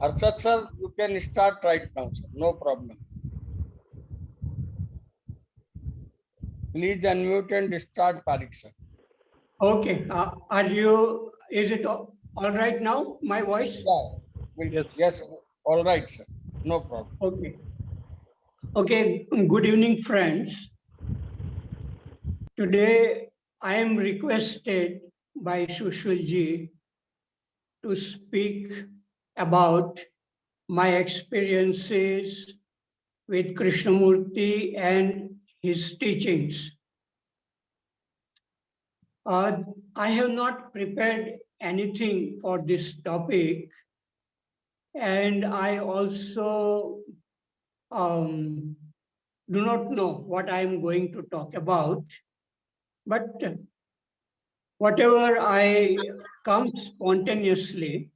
Harshad sir, you can start right now, sir. No problem. Please unmute and start, Parik sir. Okay. Is it all right now, my voice? Yeah. Yes. All right, sir. No problem. Okay. Okay. Good evening, friends. Today, I am requested by Sushil ji to speak about my experiences with Krishnamurti and his teachings. I have not prepared anything for this topic, and I also do not know what I am going to talk about, but whatever I come spontaneously,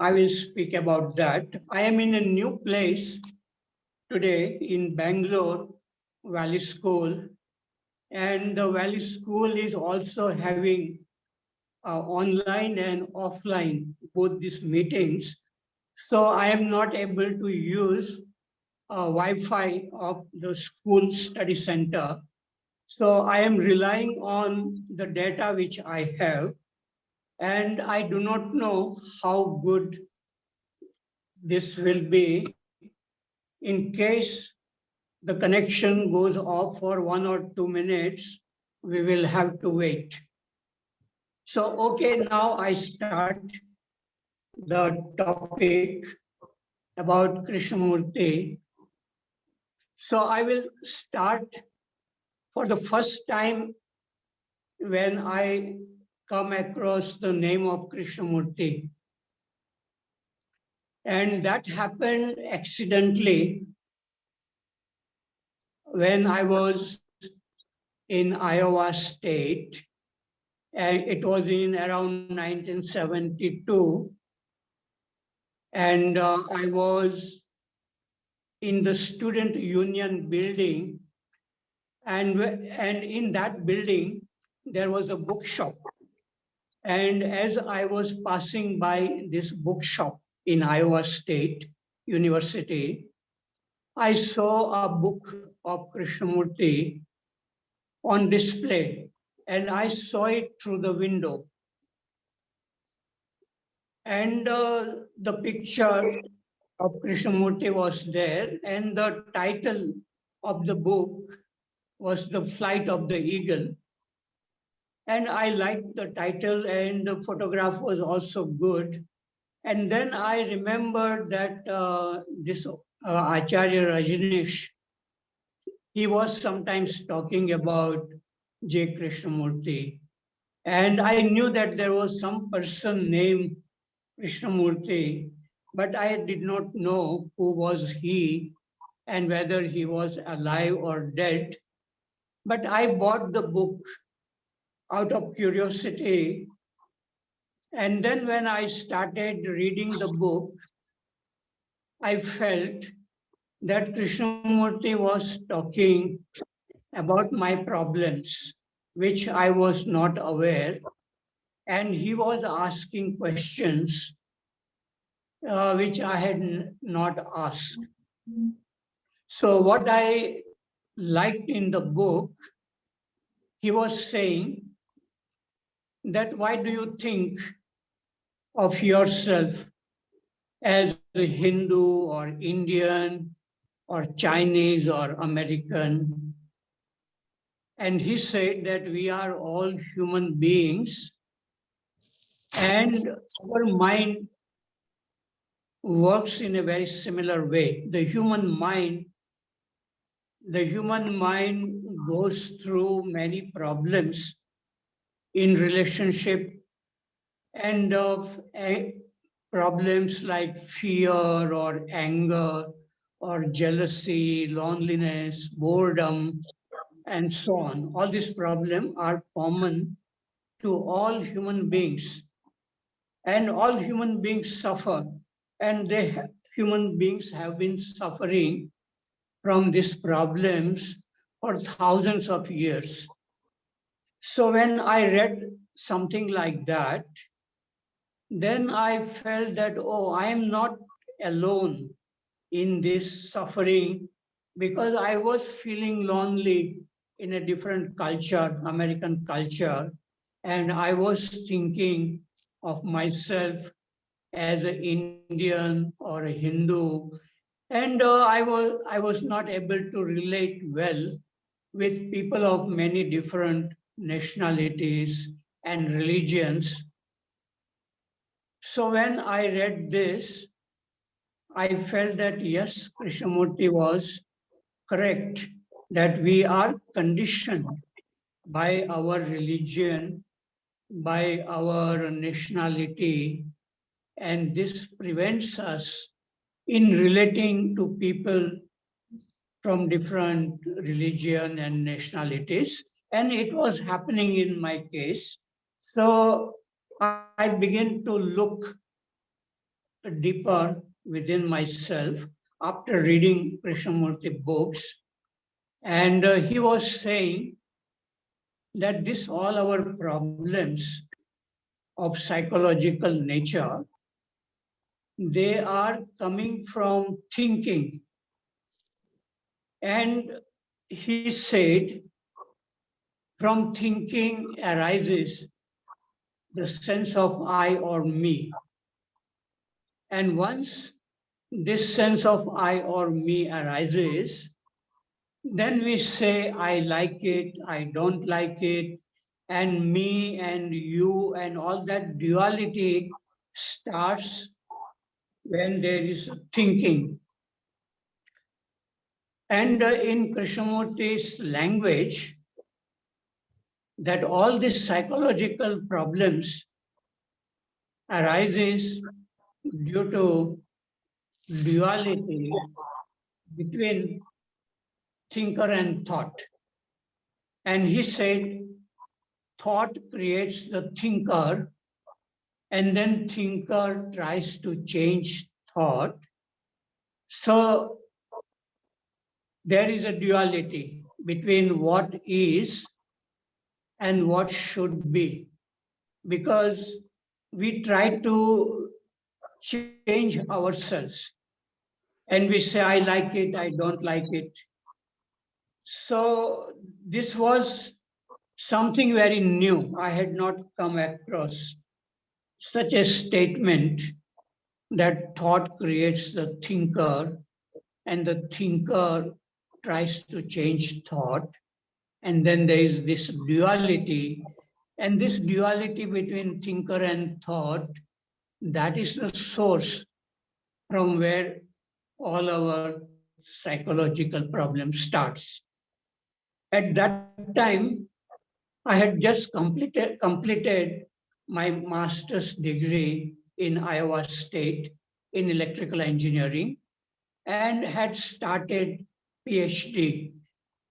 I will speak about that. I am in a new place today in Bangalore Valley School, and the Valley School is also having online and offline both these meetings. So I am not able to use Wi-Fi of the school study center. So I am relying on the data which I have, and I do not know how good this will be in case the connection goes off for 1 or 2 minutes. We will have to wait. So, okay, now I start the topic about Krishnamurti. So I will start for the first time when I come across the name of Krishnamurti. And that happened accidentally when I was in Iowa State. And it was in around 1972. And I was in the student union building. And in that building, there was a bookshop. And as I was passing by this bookshop in Iowa State University, I saw a book of Krishnamurti on display, and I saw it through the window. And the picture of Krishnamurti was there, and the title of the book was The Flight of the Eagle. And I liked the title, and the photograph was also good. And then I remembered that this Acharya Rajneesh, he was sometimes talking about J. Krishnamurti. And I knew that there was some person named Krishnamurti, but I did not know who was he and whether he was alive or dead. But I bought the book out of curiosity. And then when I started reading the book, I felt that Krishnamurti was talking about my problems, which I was not aware. And he was asking questions which I had not asked. So, what I liked in the book, he was saying that why do you think of yourself as a Hindu or Indian or Chinese or American? And he said that we are all human beings and our mind works in a very similar way. The human mind goes through many problems in relationship and of problems like fear or anger or jealousy, loneliness, boredom, and so on. All these problems are common to all human beings, and all human beings suffer, and human beings have been suffering from these problems for thousands of years. So when I read something like that, then I felt that, oh, I am not alone in this suffering because I was feeling lonely in a different culture, American culture, and I was thinking of myself as an Indian or a Hindu, and I was not able to relate well with people of many different nationalities and religions. So when I read this, I felt that yes, Krishnamurti was correct, that we are conditioned by our religion, by our nationality, and this prevents us in relating to people from different religion and nationalities. And it was happening in my case. So I began to look deeper within myself after reading Krishnamurti books. And he was saying that this all our problems of psychological nature, they are coming from thinking. And he said, from thinking arises the sense of I or me. And once this sense of I or me arises, then we say, I like it, I don't like it, and me and you, and all that duality starts when there is thinking. And in Krishnamurti's language, that all these psychological problems arises due to duality between thinker and thought. And he said, thought creates the thinker, and then thinker tries to change thought. So there is a duality between what is and what should be, because we try to change ourselves and we say, I like it, I don't like it. So this was something very new. I had not come across such a statement that thought creates the thinker and the thinker tries to change thought. And then there is this duality. And this duality between thinker and thought, that is the source from where all our psychological problem starts. At that time, I had just completed my master's degree in Iowa State in electrical engineering and had started PhD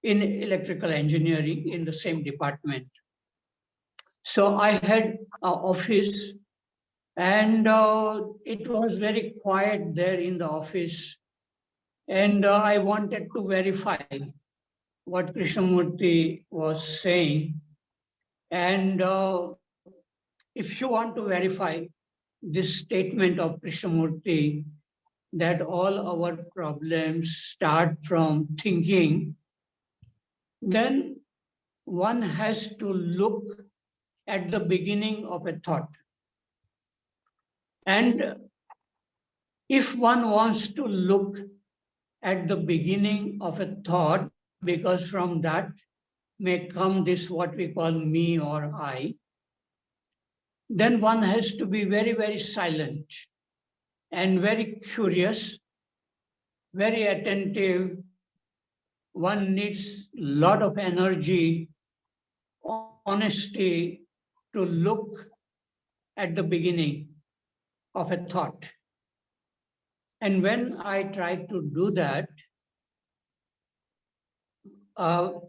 in electrical engineering in the same department. So I had an office, and it was very quiet there in the office. And I wanted to verify what Krishnamurti was saying. And if you want to verify this statement of Krishnamurti that all our problems start from thinking, then one has to look at the beginning of a thought. And if one wants to look at the beginning of a thought, because from that may come this what we call me or I, then one has to be very, very silent and very curious, very attentive. One needs a lot of energy, honesty to look at the beginning of a thought. And when I tried to do that,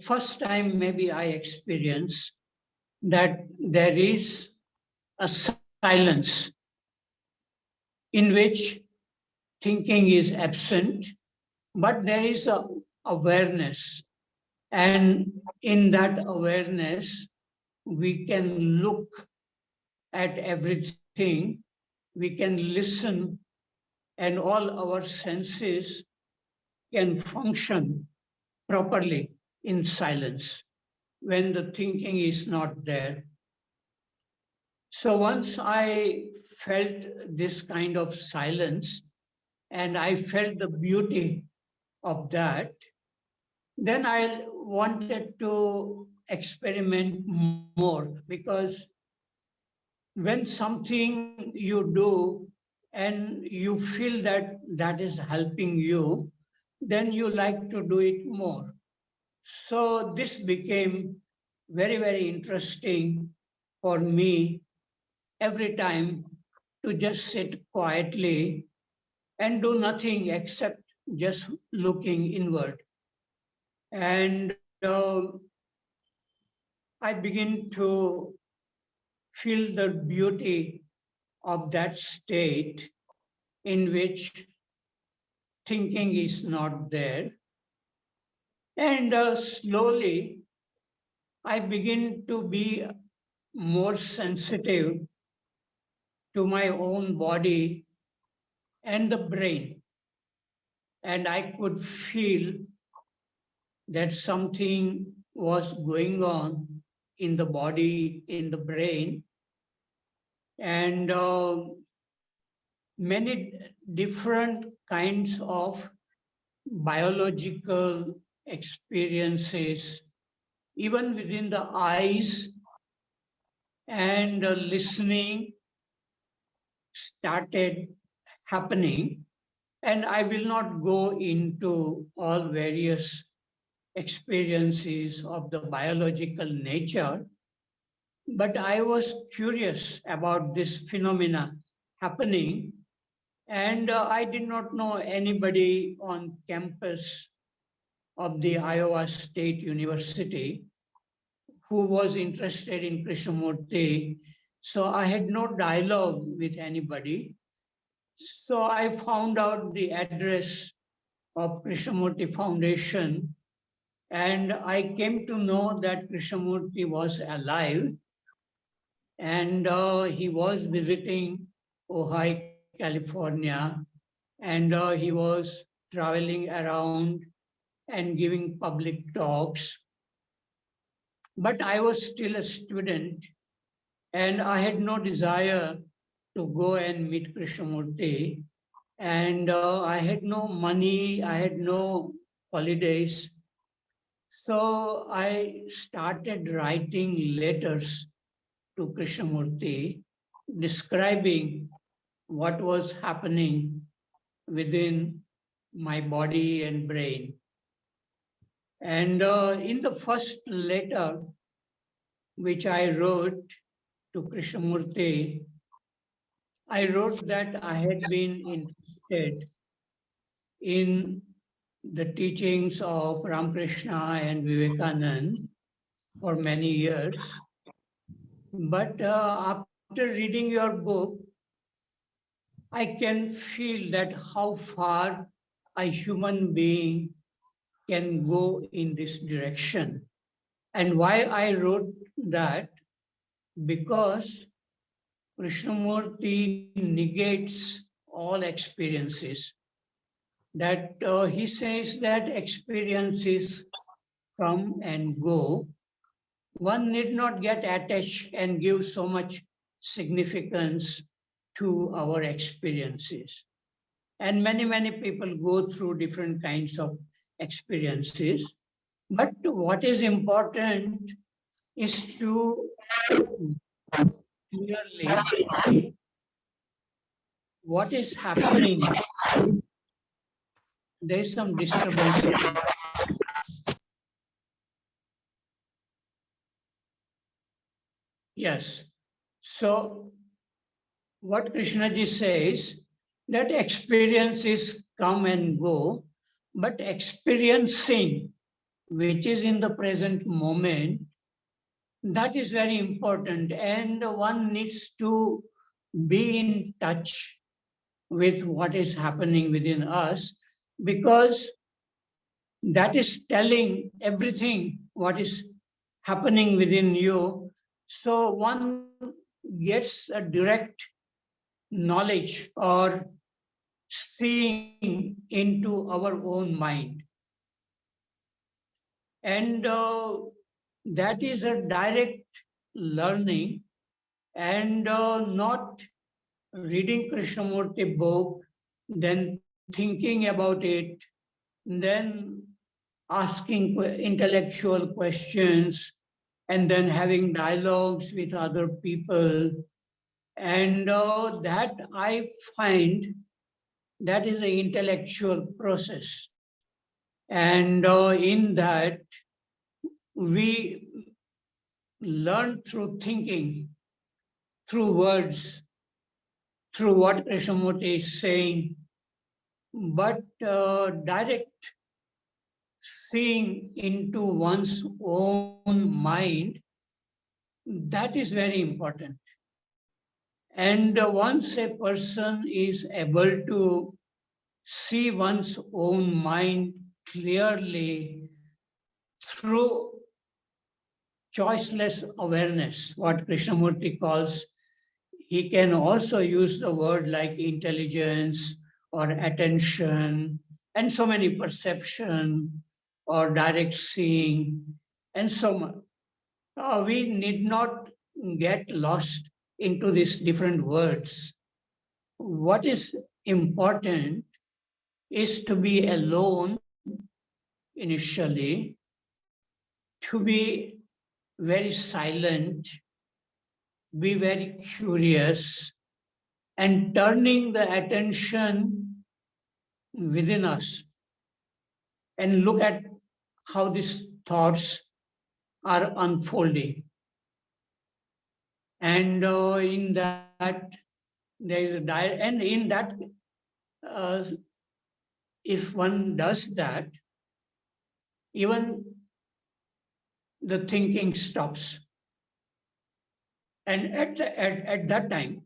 first time maybe I experienced that there is a silence in which thinking is absent, but there is a awareness. And in that awareness, we can look at everything, we can listen and all our senses can function properly in silence when the thinking is not there. So once I felt this kind of silence and I felt the beauty of that, then I wanted to experiment more, because when something you do and you feel that that is helping you, then you like to do it more. So this became very, very interesting for me every time to just sit quietly and do nothing except just looking inward. And I begin to feel the beauty of that state in which thinking is not there. And slowly, I begin to be more sensitive to my own body and the brain. And I could feel that something was going on in the body, in the brain, and many different kinds of biological experiences, even within the eyes, and listening started happening. And I will not go into all various experiences of the biological nature, but I was curious about this phenomena happening. And I did not know anybody on campus of the Iowa State University who was interested in Krishnamurti. So I had no dialogue with anybody. So I found out the address of Krishnamurti Foundation, and I came to know that Krishnamurti was alive, and he was visiting Ojai, California, and he was traveling around and giving public talks. But I was still a student and I had no desire to go and meet Krishnamurti. And I had no money, I had no holidays. So I started writing letters to Krishnamurti describing what was happening within my body and brain. And in the first letter which I wrote to Krishnamurti, I wrote that I had been interested in the teachings of Ramakrishna and Vivekananda for many years. But after reading your book, I can feel that how far a human being can go in this direction. And why I wrote that? Because Krishnamurti negates all experiences. That he says that experiences come and go. One need not get attached and give so much significance to our experiences. And many, many people go through different kinds of experiences. But what is important is to clearly what is happening. There is some disturbance. Yes. So what Krishnaji says, that experiences come and go, but experiencing, which is in the present moment, that is very important. And one needs to be in touch with what is happening within us, because that is telling everything what is happening within you. So one gets a direct knowledge or seeing into our own mind. And that is a direct learning, and not reading Krishnamurti book, then thinking about it, then asking intellectual questions, and then having dialogues with other people. And that I find that is an intellectual process. And in that, we learn through thinking, through words, through what Krishnamurti is saying, but direct seeing into one's own mind, that is very important. And once a person is able to see one's own mind clearly through choiceless awareness, what Krishnamurti calls, he can also use the word like intelligence or attention, and so many perception or direct seeing, and so much. We need not get lost into these different words. What is important is to be alone initially, to be very silent, be very curious, and turning the attention within us and look at how these thoughts are unfolding. And in that, there is a and in that, uh, if one does that, even the thinking stops. And at that time,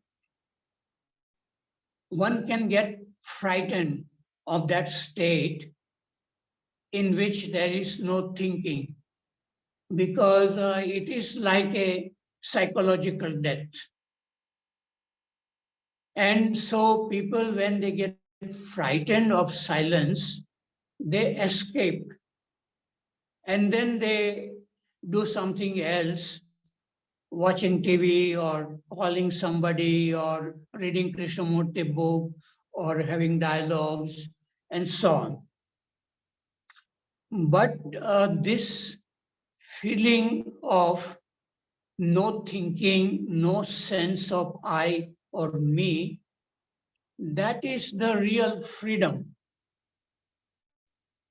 one can get frightened of that state in which there is no thinking, because it is like a psychological death. And so people, when they get frightened of silence, they escape, and then they do something else, watching TV or calling somebody or reading Krishnamurti book or having dialogues and so on. But this feeling of no thinking, no sense of I or me, that is the real freedom.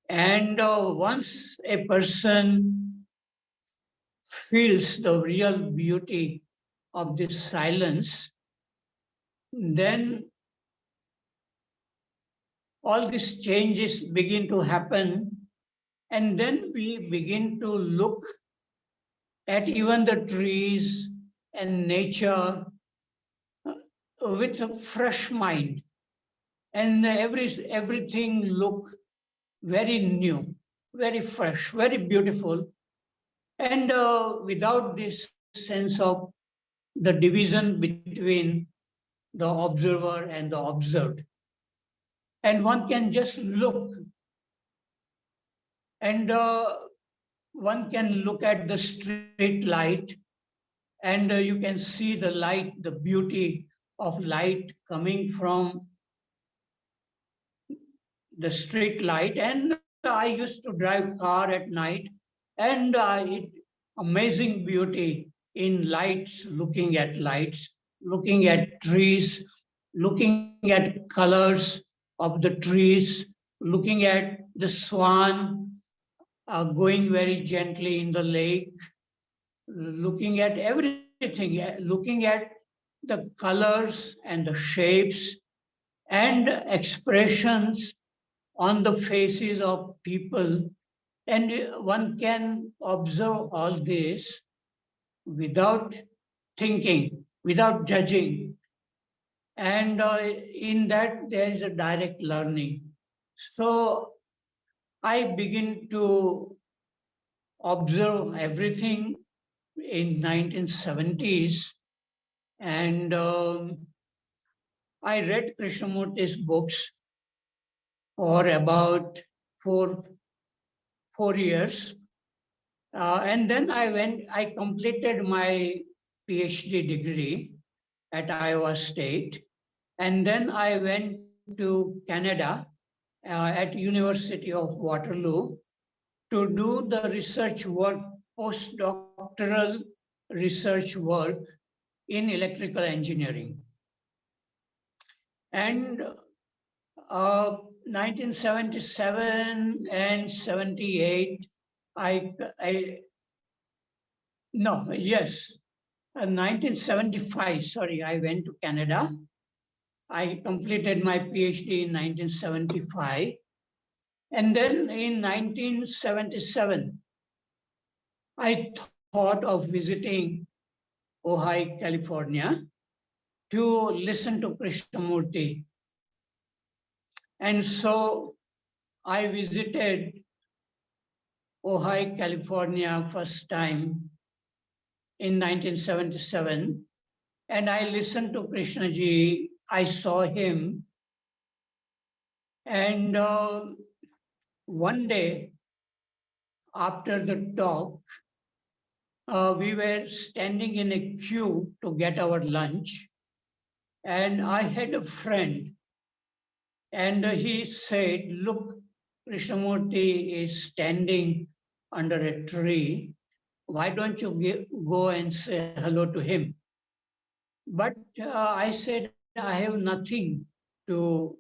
And once a person feels the real beauty of this silence, then all these changes begin to happen. And then we begin to look at even the trees and nature with a fresh mind. And everything look very new, very fresh, very beautiful. And without this sense of the division between the observer and the observed. And one can just look, and one can look at the street light, and you can see the light, the beauty of light coming from the street light. And I used to drive car at night, and amazing beauty in lights, looking at trees, looking at colors of the trees, looking at the swan going very gently in the lake, looking at everything, looking at the colors and the shapes and expressions on the faces of people. And one can observe all this without thinking, without judging. And in that, there is a direct learning. So I begin to observe everything in 1970s, and I read Krishnamurti's books for about four years. And then I completed my PhD degree at Iowa State. And then I went to Canada at University of Waterloo to do the research work, postdoctoral research work in electrical engineering. And 1977 and 78, no, yes, 1975, sorry, I went to Canada. I completed my PhD in 1975. And then in 1977, I thought of visiting Ojai, California to listen to Krishnamurti. And so I visited Ojai, California first time in 1977. And I listened to Krishnaji. I saw him. And one day after the talk, we were standing in a queue to get our lunch. And I had a friend, and he said, look, Krishnamurti is standing under a tree. Why don't you go and say hello to him? But I said, I have nothing to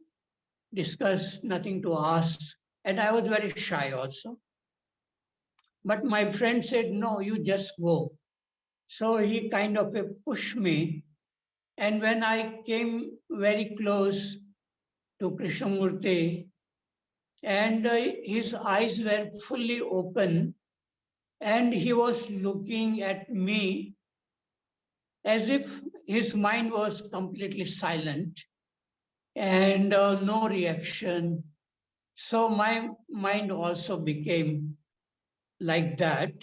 discuss, nothing to ask. And I was very shy also. But my friend said, no, you just go. So he kind of pushed me. And when I came very close to Krishnamurti, and his eyes were fully open, and he was looking at me as if his mind was completely silent and no reaction. So my mind also became like that,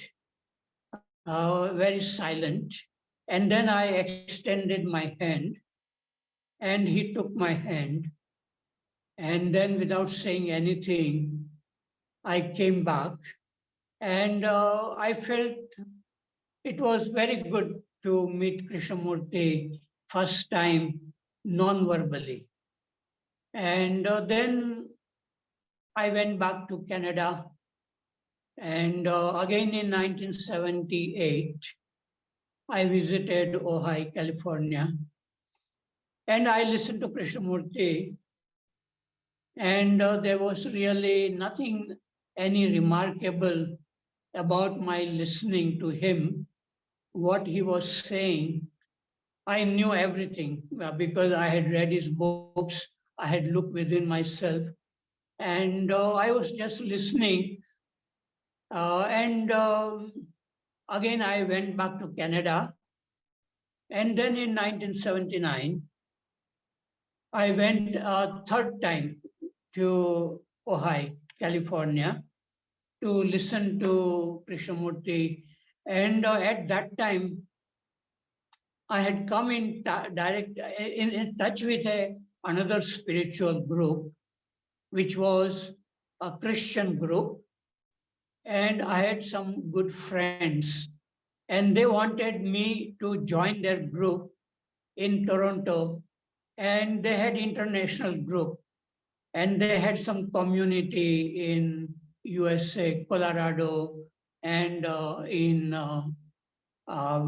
very silent. And then I extended my hand, and he took my hand. And then, without saying anything, I came back, and I felt it was very good to meet Krishnamurti first time non-verbally. And then I went back to Canada, and again in 1978, I visited Ojai, California, and I listened to Krishnamurti, and there was really nothing, any remarkable about my listening to him, what he was saying. I knew everything because I had read his books, I had looked within myself, and I was just listening. And again, I went back to Canada. And then in 1979, I went a third time to Ojai, California, to listen to Krishnamurti. And at that time, I had come in in touch with another spiritual group, which was a Christian group. And I had some good friends, and they wanted me to join their group in Toronto. And they had international group, and they had some community in USA, Colorado, and in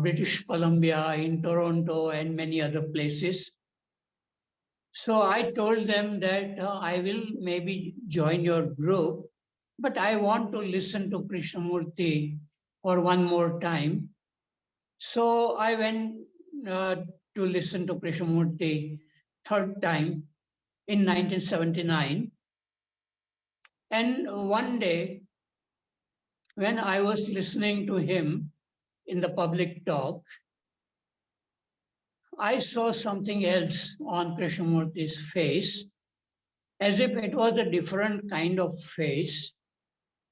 British Columbia, in Toronto, and many other places. So I told them that I will maybe join your group, but I want to listen to Krishnamurti for one more time. So I went to listen to Krishnamurti third time in 1979. And one day, when I was listening to him in the public talk, I saw something else on Krishnamurti's face, as if it was a different kind of face,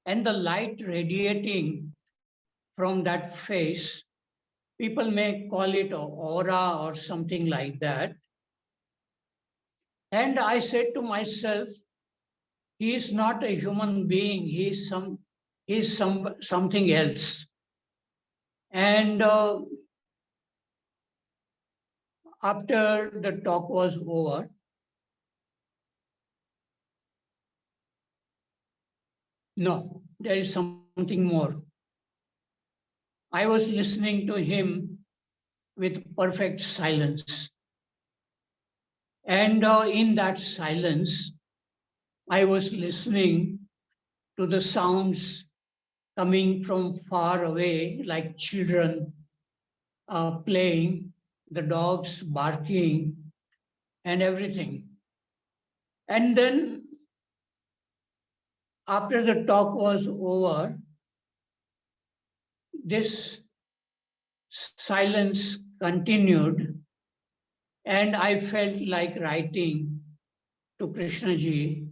and the light radiating from that face, people may call it an aura or something like that. And I said to myself, he is not a human being. He is something else. And after the talk was over, no, there is something more. I was listening to him with perfect silence. And in that silence, I was listening to the sounds coming from far away, like children playing, the dogs barking, and everything. And then, after the talk was over, this silence continued, and I felt like writing to Krishnaji.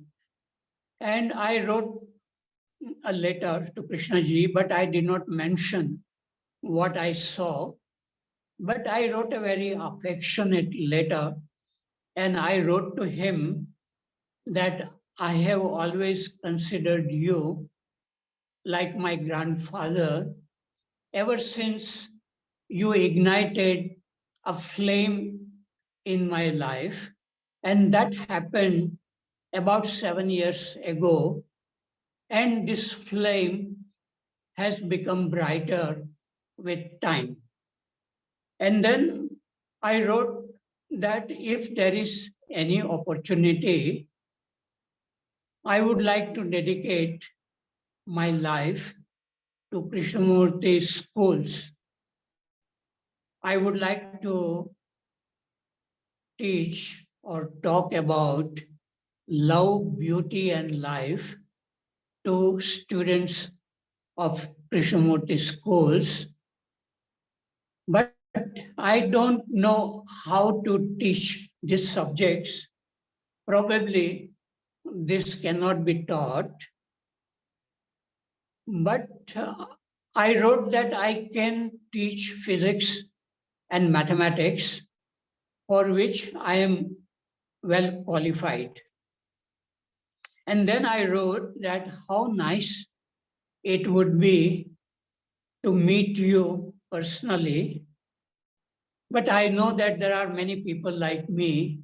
And I wrote a letter to Krishnaji, but I did not mention what I saw. But I wrote a very affectionate letter, and I wrote to him that I have always considered you like my grandfather ever since you ignited a flame in my life. And that happened about 7 years ago. And this flame has become brighter with time. And then I wrote that if there is any opportunity, I would like to dedicate my life to Krishnamurti schools. I would like to teach or talk about love, beauty, and life to students of Krishnamurti schools. But I don't know how to teach these subjects. Probably this cannot be taught, but I wrote that I can teach physics and mathematics, for which I am well qualified. And then I wrote that how nice it would be to meet you personally. But I know that there are many people like me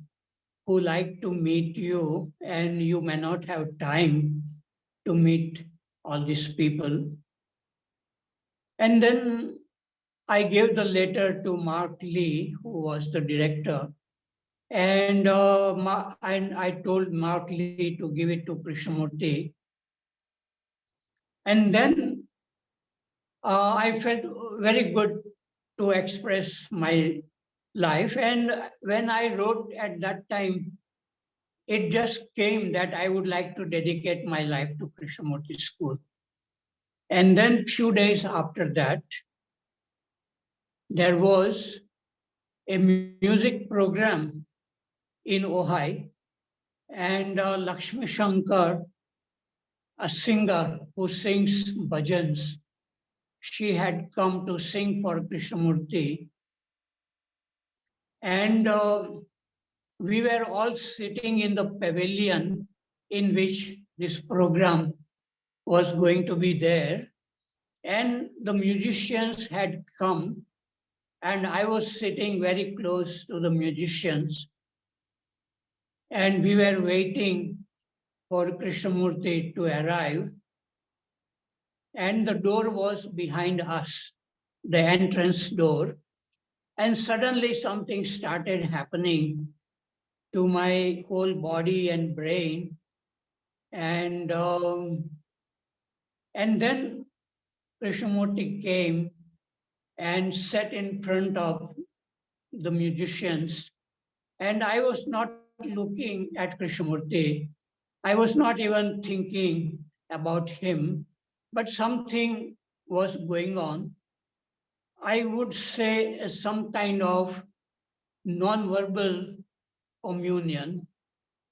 who like to meet you, and you may not have time to meet all these people. And then I gave the letter to Mark Lee, who was the director, and I told Mark Lee to give it to Krishnamurti. And then I felt very good to express my life. And when I wrote at that time, it just came that I would like to dedicate my life to Krishnamurti school. And then few days after that, there was a music program in Ojai, and Lakshmi Shankar, a singer who sings bhajans, she had come to sing for Krishnamurti. And we were all sitting in the pavilion in which this program was going to be there. And the musicians had come, and I was sitting very close to the musicians. And we were waiting for Krishnamurti to arrive. And the door was behind us, the entrance door. And suddenly something started happening to my whole body and brain. And, um, and then Krishnamurti came and sat in front of the musicians. And I was not looking at Krishnamurti. I was not even thinking about him, but something was going on. I would say some kind of non-verbal communion.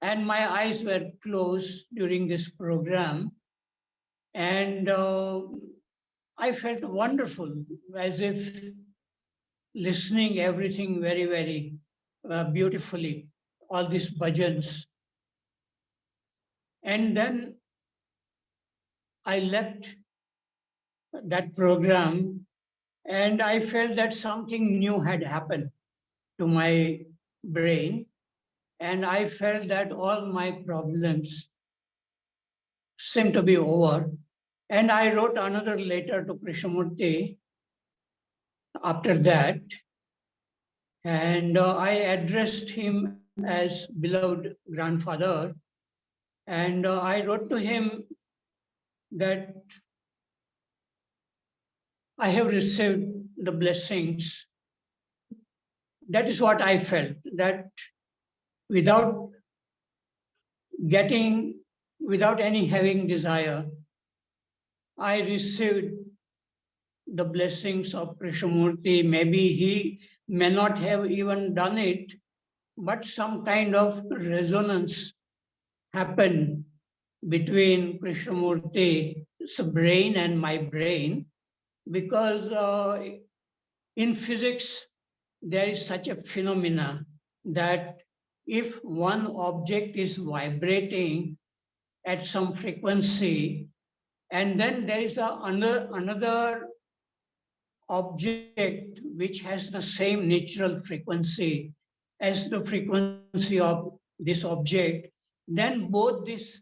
And my eyes were closed during this program. And I felt wonderful, as if listening everything very, very beautifully, all these bhajans. And then I left that program and I felt that something new had happened to my brain. And I felt that all my problems seemed to be over. And I wrote another letter to Krishnamurti after that. And I addressed him as beloved grandfather. And I wrote to him that I have received the blessings. That is what I felt, that without getting, without any having desire, I received the blessings of Krishnamurti. Maybe he may not have even done it, but some kind of resonance happened between Krishnamurti's brain and my brain, because in physics, there is such a phenomena that if one object is vibrating at some frequency, and then there is another object which has the same natural frequency as the frequency of this object, then both this,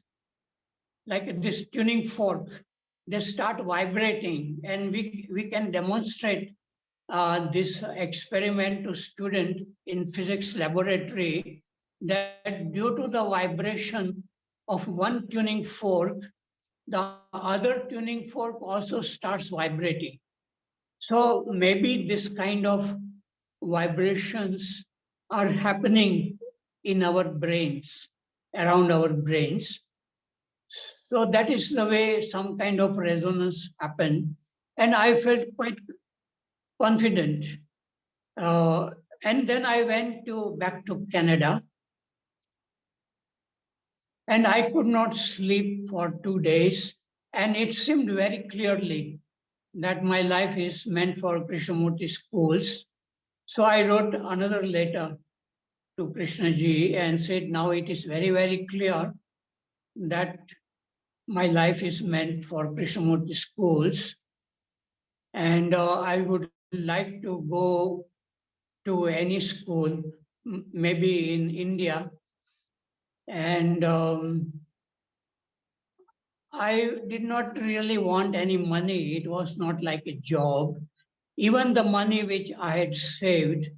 like this tuning fork, they start vibrating. And we can demonstrate this experiment to student in physics laboratory, that due to the vibration of one tuning fork, the other tuning fork also starts vibrating. So maybe this kind of vibrations are happening in our brains, around our brains. So that is the way some kind of resonance happened. And I felt quite confident. Uh, and then I went back to Canada, and I could not sleep for 2 days. And it seemed very clearly that my life is meant for Krishnamurti schools. So I wrote another letter to Krishnaji and said, now it is very, very clear that my life is meant for Krishnamurti schools. And I would like to go to any school, maybe in India. And I did not really want any money. It was not like a job. Even the money which I had saved,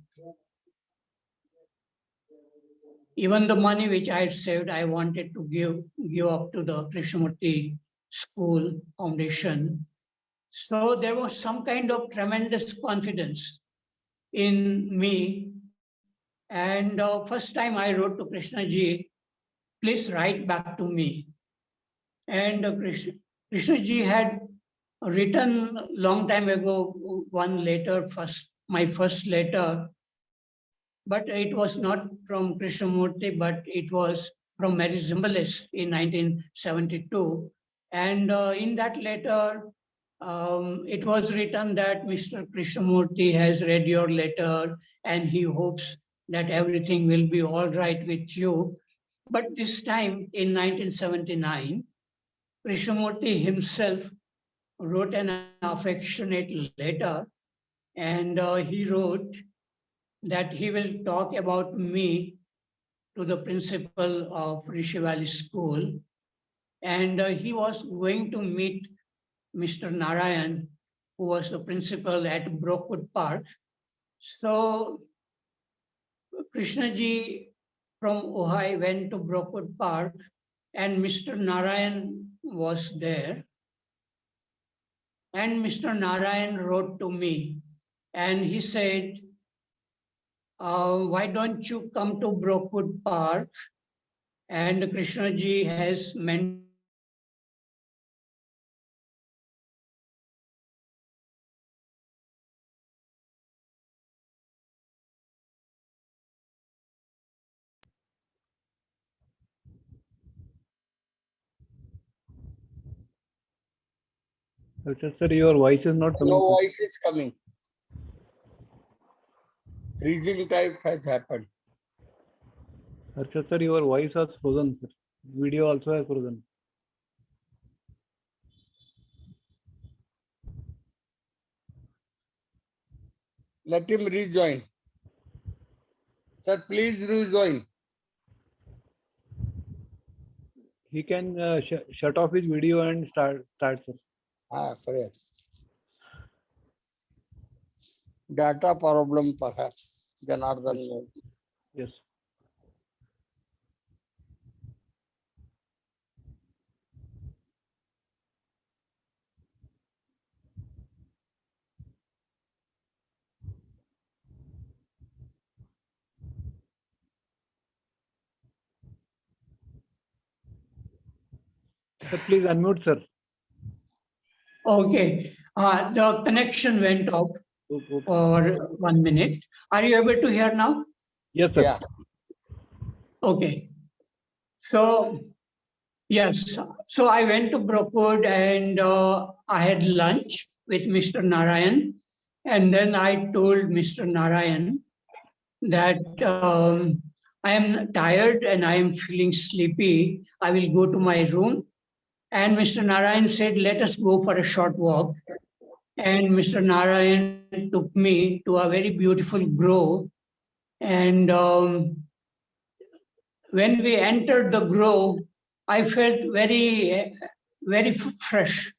I wanted to give up to the Krishnamurti School Foundation. So there was some kind of tremendous confidence in me. And first time I wrote to Krishnaji, please write back to me. And Krishnaji had written long time ago one letter, my first letter, but it was not from Krishnamurti, but it was from Mary Zimbalist in 1972. And in that letter, it was written that Mr. Krishnamurti has read your letter and he hopes that everything will be all right with you. But this time in 1979, Krishnamurti himself wrote an affectionate letter, and he wrote that he will talk about me to the principal of Rishi Valley School, and he was going to meet Mr. Narayan, who was the principal at Brookwood Park. So Krishnaji from Ojai went to Brookwood Park, and Mr. Narayan was there. And Mr. Narayan wrote to me, and he said, why don't you come to Brookwood Park? And Krishnaji has mentored me in Harshad sir, your voice is not coming. No voice is coming. Freezing type has happened. Harshad sir, your voice was frozen, sir. video also है frozen. Let him rejoin. Sir, please rejoin. He can shut off his video and start, sir. Correct. Data problem perhaps. Janardhan. Yes. Sir, please unmute, sir. Okay. The connection went off Okay. for 1 minute. Are you able to hear now? Yes, sir. Yeah. Okay. So, yes. So I went to Brookwood and I had lunch with Mr. Narayan. And then I told Mr. Narayan that I am tired and I am feeling sleepy. I will go to my room. And Mr. Narayan said, let us go for a short walk. And Mr. Narayan took me to a very beautiful grove. And when we entered the grove, I felt very fresh.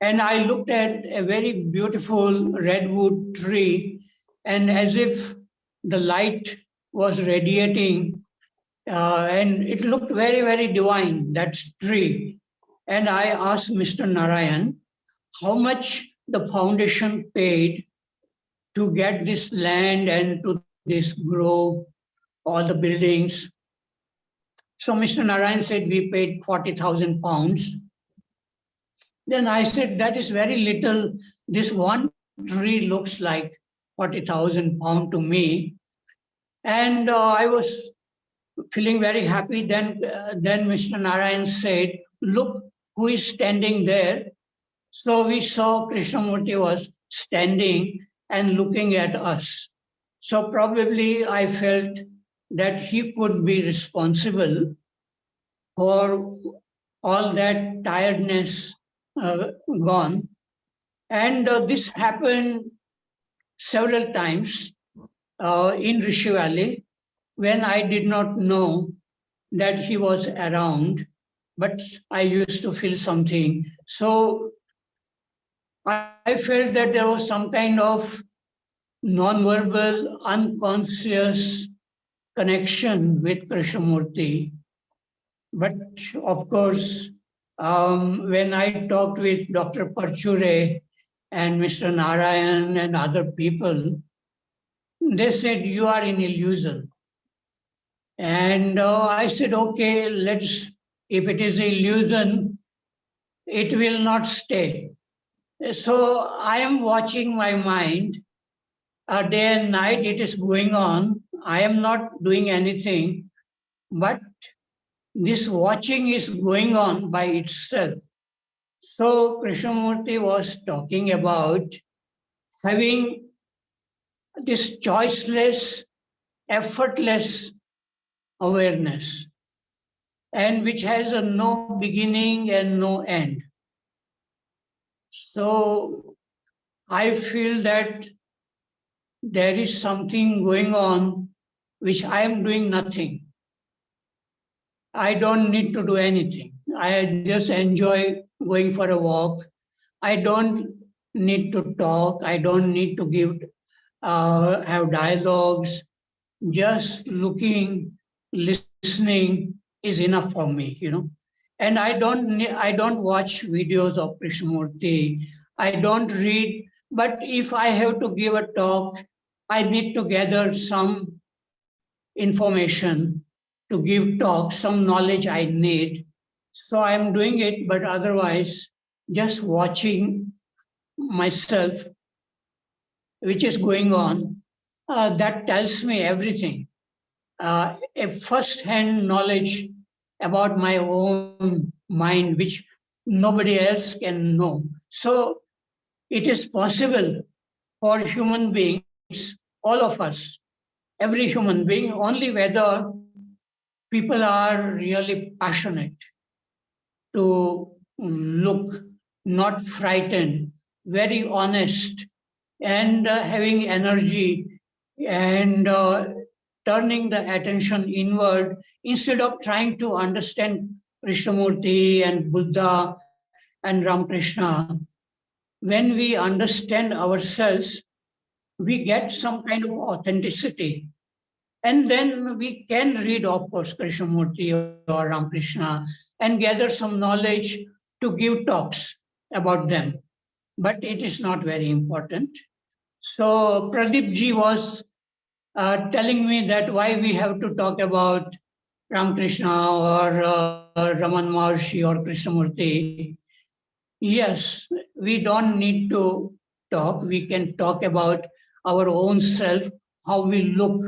And I looked at a very beautiful redwood tree, and as if the light was radiating, and it looked very divine, that tree. And I asked Mr. Narayan how much the foundation paid to get this land and to this grove, all the buildings. So Mr. Narayan said we paid 40,000 pounds. Then I said, that is very little. This one tree looks like 40,000 pounds to me. And I was feeling very happy. Then Mr. Narayan said, look who is standing there. So we saw Krishnamurti was standing and looking at us. So probably I felt that he could be responsible for all that tiredness gone. And this happened several times in Rishi Valley when I did not know that he was around, but I used to feel something. So I felt that there was some kind of non-verbal, unconscious connection with Krishnamurti. But of course, when I talked with Dr. Parchure and Mr. Narayan and other people, they said, you are in illusion. And I said, okay, if it is illusion, it will not stay. So I am watching my mind. Day and night it is going on. I am not doing anything, but this watching is going on by itself. So Krishnamurti was talking about having this choiceless, effortless awareness, and which has a no beginning and no end. So I feel that there is something going on which I am doing nothing. I don't need to do anything. I just enjoy going for a walk. I don't need to talk. I don't need to have dialogues. Just looking, listening is enough for me. And I don't watch videos of Krishnamurti. I don't read. But if I have to give a talk, I need to gather some information to give talk, some knowledge I need. So I'm doing it, but otherwise, just watching myself, which is going on, that tells me everything. A first-hand knowledge about my own mind, which nobody else can know. So it is possible for human beings, all of us, every human being, only whether people are really passionate to look, not frightened, very honest, and having energy and turning the attention inward instead of trying to understand Krishnamurti and Buddha and Ramakrishna. When we understand ourselves, we get some kind of authenticity. And then we can read, of course, Krishnamurti or Ramakrishna and gather some knowledge to give talks about them. But it is not very important. So Pradeep ji was telling me that why we have to talk about Ramakrishna or Raman Maharshi or Krishnamurti. Yes, we don't need to talk. We can talk about our own self, how we look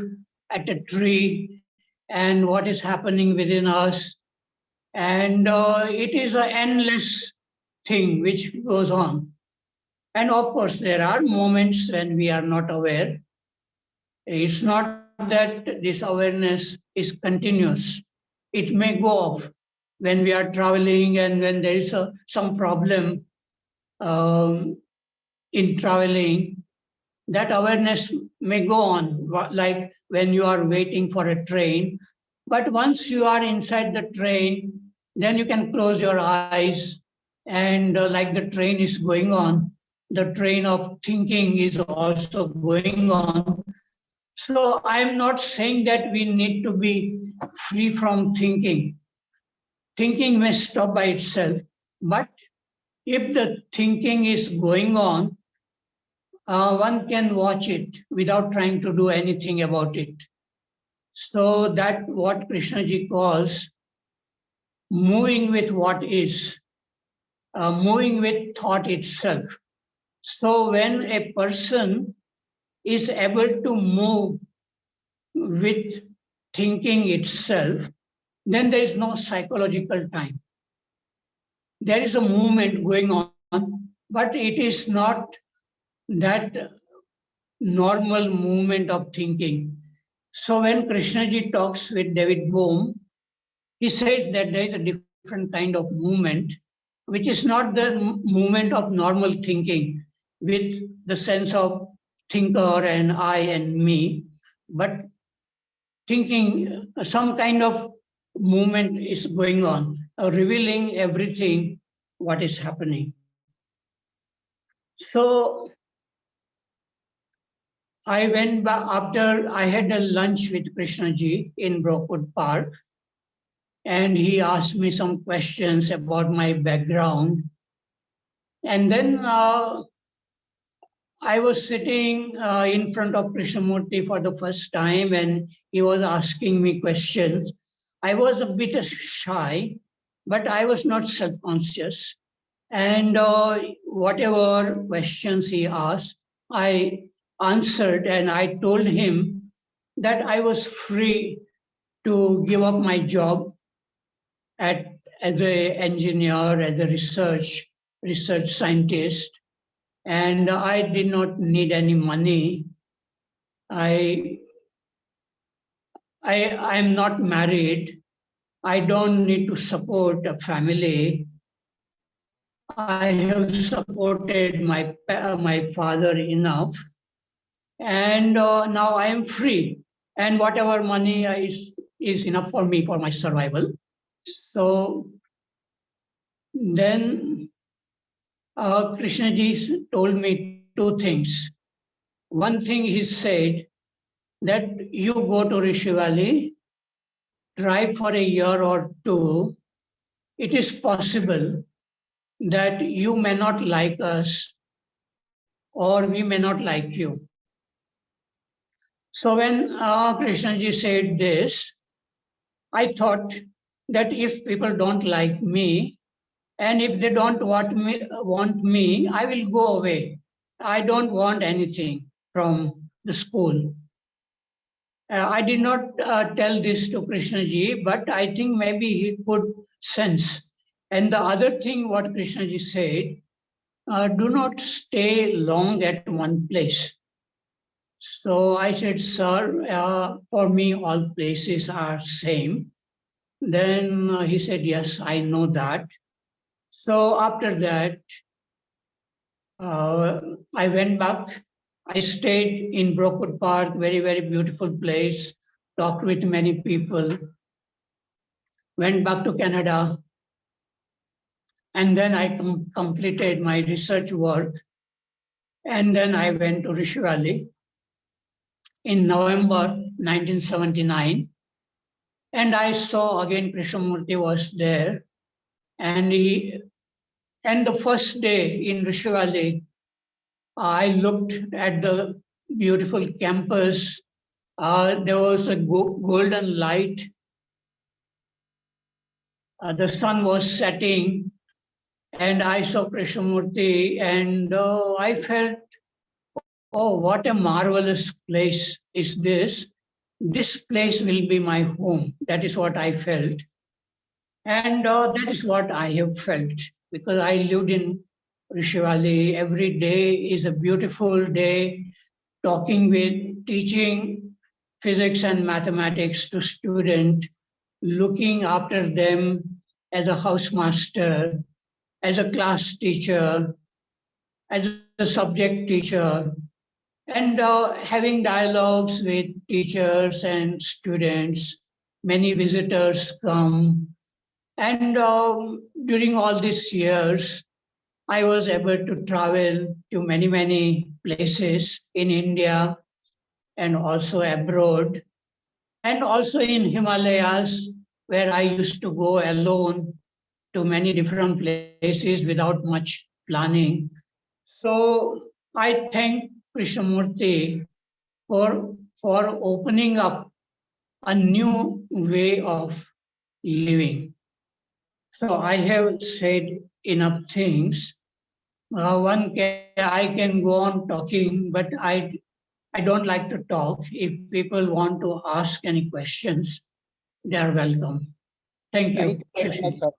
at a tree and what is happening within us. And it is an endless thing which goes on. And of course, there are moments when we are not aware. It's not that this awareness is continuous. It may go off when we are traveling and when there is some problem in traveling. That awareness may go on, like when you are waiting for a train. But once you are inside the train, then you can close your eyes and like the train is going on, the train of thinking is also going on. So I'm not saying that we need to be free from thinking. Thinking may stop by itself, but if the thinking is going on, one can watch it without trying to do anything about it. So that what Krishnaji calls moving with what is, moving with thought itself. So when a person is able to move with thinking itself, then there is no psychological time. There is a movement going on, but it is not that normal movement of thinking. So when Krishnaji talks with David Bohm, he says that there is a different kind of movement, which is not the movement of normal thinking with the sense of thinker and I and me, but thinking some kind of movement is going on, revealing everything what is happening. So I went back after I had a lunch with Krishnaji in Brookwood Park, and he asked me some questions about my background. And then I was sitting in front of Krishnamurti for the first time, and he was asking me questions. I was a bit shy, but I was not self-conscious. And whatever questions he asked, I answered, and I told him that I was free to give up my job as an engineer, as a research scientist, and I did not need any money. I'm not married. I don't need to support a family. I have supported my father enough, and now I am free. And whatever money is enough for me for my survival. So then Krishnaji told me two things. One thing he said that you go to Rishi Valley, try for a year or two. It is possible that you may not like us or we may not like you. So when Krishnaji said this, I thought that if people don't like me, and if they don't want me, I will go away. I don't want anything from the school. I did not tell this to Krishnaji, but I think maybe he could sense. And the other thing what Krishnaji said, do not stay long at one place. So I said, sir, for me, all places are same. Then he said, yes, I know that. So after that, I went back. I stayed in Brookwood Park, very, very beautiful place, talked with many people, went back to Canada, and then I completed my research work. And then I went to Rishi Valley in November 1979. And I saw again Krishnamurti was there. And the first day in Rishi Valley, I looked at the beautiful campus. There was a golden light. The sun was setting, and I saw Krishnamurti, and I felt, oh, what a marvelous place is this. This place will be my home. That is what I felt. And that is what I have felt because I lived in Rishi Valley. Every day is a beautiful day, talking with, teaching physics and mathematics to students, looking after them as a housemaster, as a class teacher, as a subject teacher, and having dialogues with teachers and students. Many visitors come. And during all these years, I was able to travel to many, many places in India and also abroad, and also in Himalayas, where I used to go alone to many different places without much planning. So I thank Krishnamurti for opening up a new way of living. So I have said enough things. I can go on talking, but I don't like to talk. If people want to ask any questions, they are welcome. Thank Thank you. you very much, sir.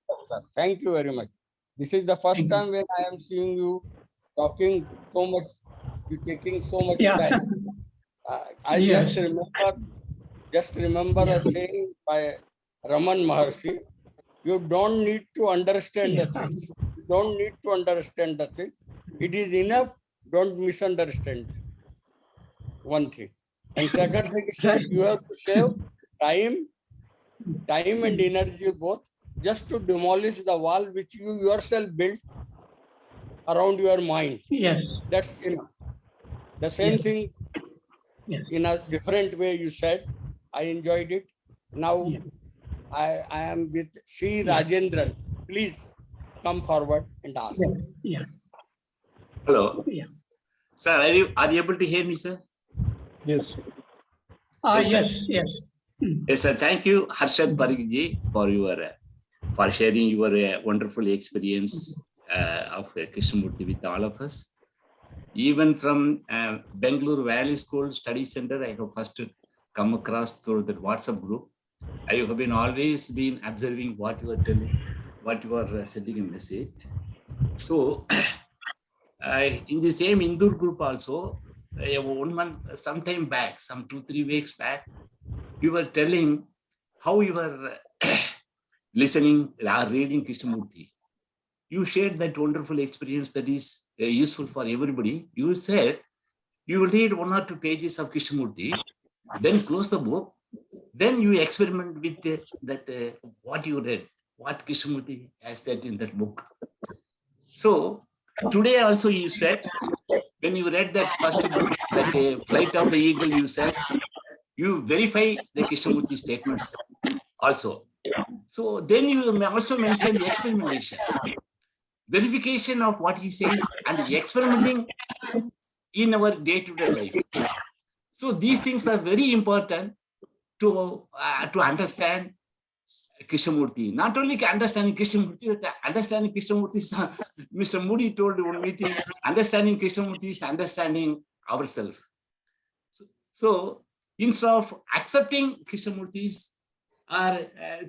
Thank you very much. This is the first Thank you. time when I am seeing you talking so much, you taking so much Yeah. time. I Yes. just remember a saying by Raman Maharshi, you don't need to understand the things. You don't need to understand the things. It is enough, don't misunderstand one thing. And second thing is you have to save time and energy both just to demolish the wall which you yourself built around your mind. Yes. That's enough. The same Yes. thing Yes. in a different way you said. I enjoyed it. Now Yeah. I am with C. Yeah. Rajendran. Please come forward and ask. Yeah. Yeah. Hello. Yeah. Sir, are you able to hear me, sir? Yes. Yes, sir. Yes. Yes. Yes, sir. Thank you, Harshad Parikji, for sharing your wonderful experience of Krishnamurti with all of us. Even from Bangalore Valley School Study Center, I have first come across through the WhatsApp group. I have been always been observing what you are telling, what you are sending a message. So, in the same Indore group also, 1 month, sometime back, some 2-3 weeks back, you were telling how you were listening or reading Krishnamurti. You shared that wonderful experience that is useful for everybody. You said you will read 1 or 2 pages of Krishnamurti, then close the book, then you experiment with what you read, what Krishnamurti has said in that book. So today also you said, when you read that first book, that Flight of the Eagle, you said, you verify the Krishnamurti statements also. So then you also mentioned experimentation, verification of what he says and experimenting in our day-to-day life. So these things are very important to understand Krishnamurti. Not only understanding Krishnamurti, but understanding Krishnamurti. Mr. Moody told one meeting, understanding Krishnamurti is understanding ourselves. So instead of accepting Krishnamurti's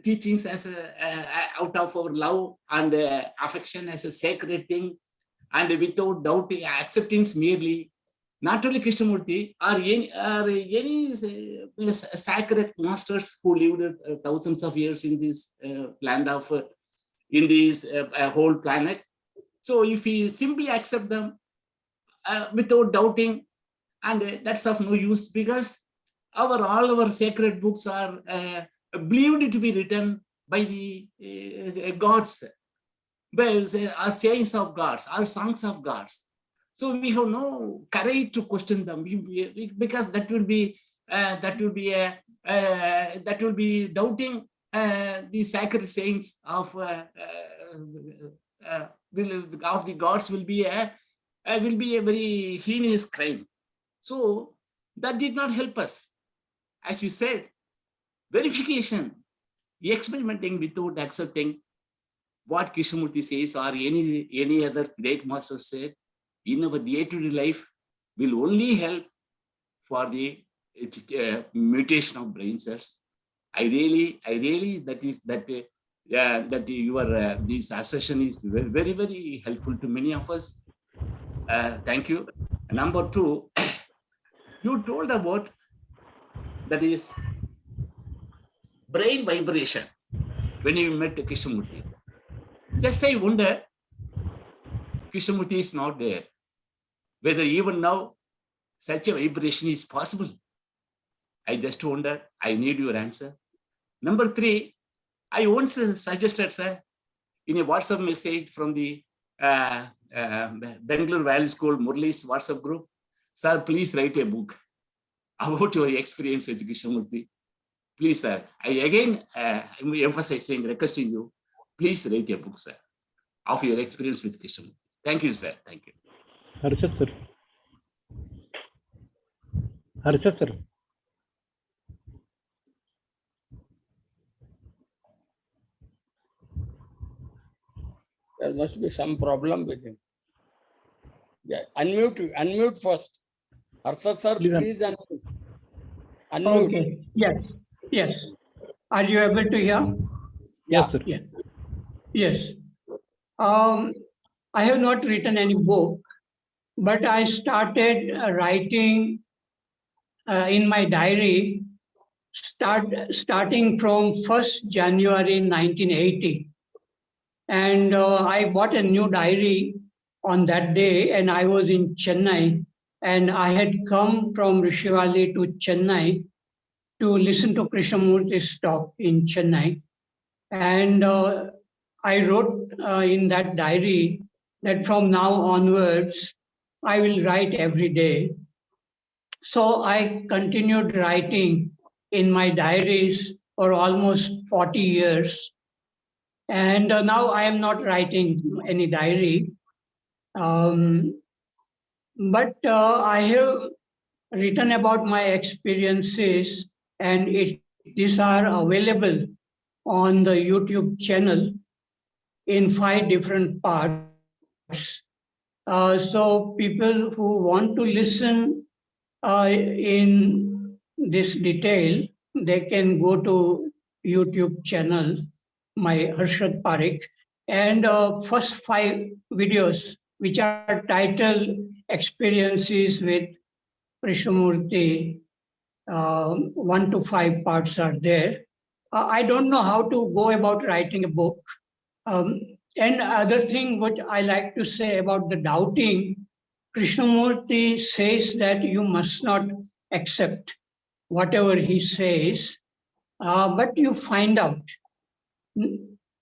teachings as out of our love and affection as a sacred thing, and without doubting, acceptance merely, not only Krishnamurti, or any sacred masters who lived thousands of years in this land of, in this whole planet. So if we simply accept them without doubting, and that's of no use, because all our sacred books are believed to be written by the gods, by our sayings of gods, our songs of gods. So we have no courage to question them, because that will be doubting the sacred sayings of the gods will be a very heinous crime. So that did not help us. As you said, verification, experimenting without accepting what Krishnamurti says or any other great master said in our day-to-day life will only help for the mutation of brain cells. I really that your this assertion is very, very helpful to many of us. Thank you. Number two, you told about that is brain vibration when you met Krishnamurti. Just I wonder, Krishnamurti is not there, whether even now such a vibration is possible. I just wonder, I need your answer. Number three, I once suggested, sir, in a WhatsApp message from the Bangalore Valley School Murli's WhatsApp group, sir, please write a book about your experience with Krishnamurti. Please, sir, I again am emphasizing, requesting you, please write a book, sir, of your experience with Krishnamurti. Thank you, sir. Thank you. Harshad, sir. Harshad, sir. There must be some problem with him. Yeah, unmute first. Harshad, sir, please unmute. Okay. Yes. Are you able to hear? Yes, sir. Yes. I have not written any book, but I started writing in my diary starting from 1st January 1980. And I bought a new diary on that day, and I was in Chennai, and I had come from Rishi to Chennai to listen to Krishnamurti's talk in Chennai. And I wrote in that diary that from now onwards, I will write every day. So I continued writing in my diaries for almost 40 years. And now I am not writing any diary. But I have written about my experiences, and these are available on the YouTube channel in 5 different parts. So people who want to listen in this detail, they can go to YouTube channel, my Harshad Parekh, and first 5 videos, which are titled Experiences with Krishnamurti, 1 to 5 parts are there. I don't know how to go about writing a book. And other thing what I like to say about the doubting, Krishnamurti says that you must not accept whatever he says, but you find out.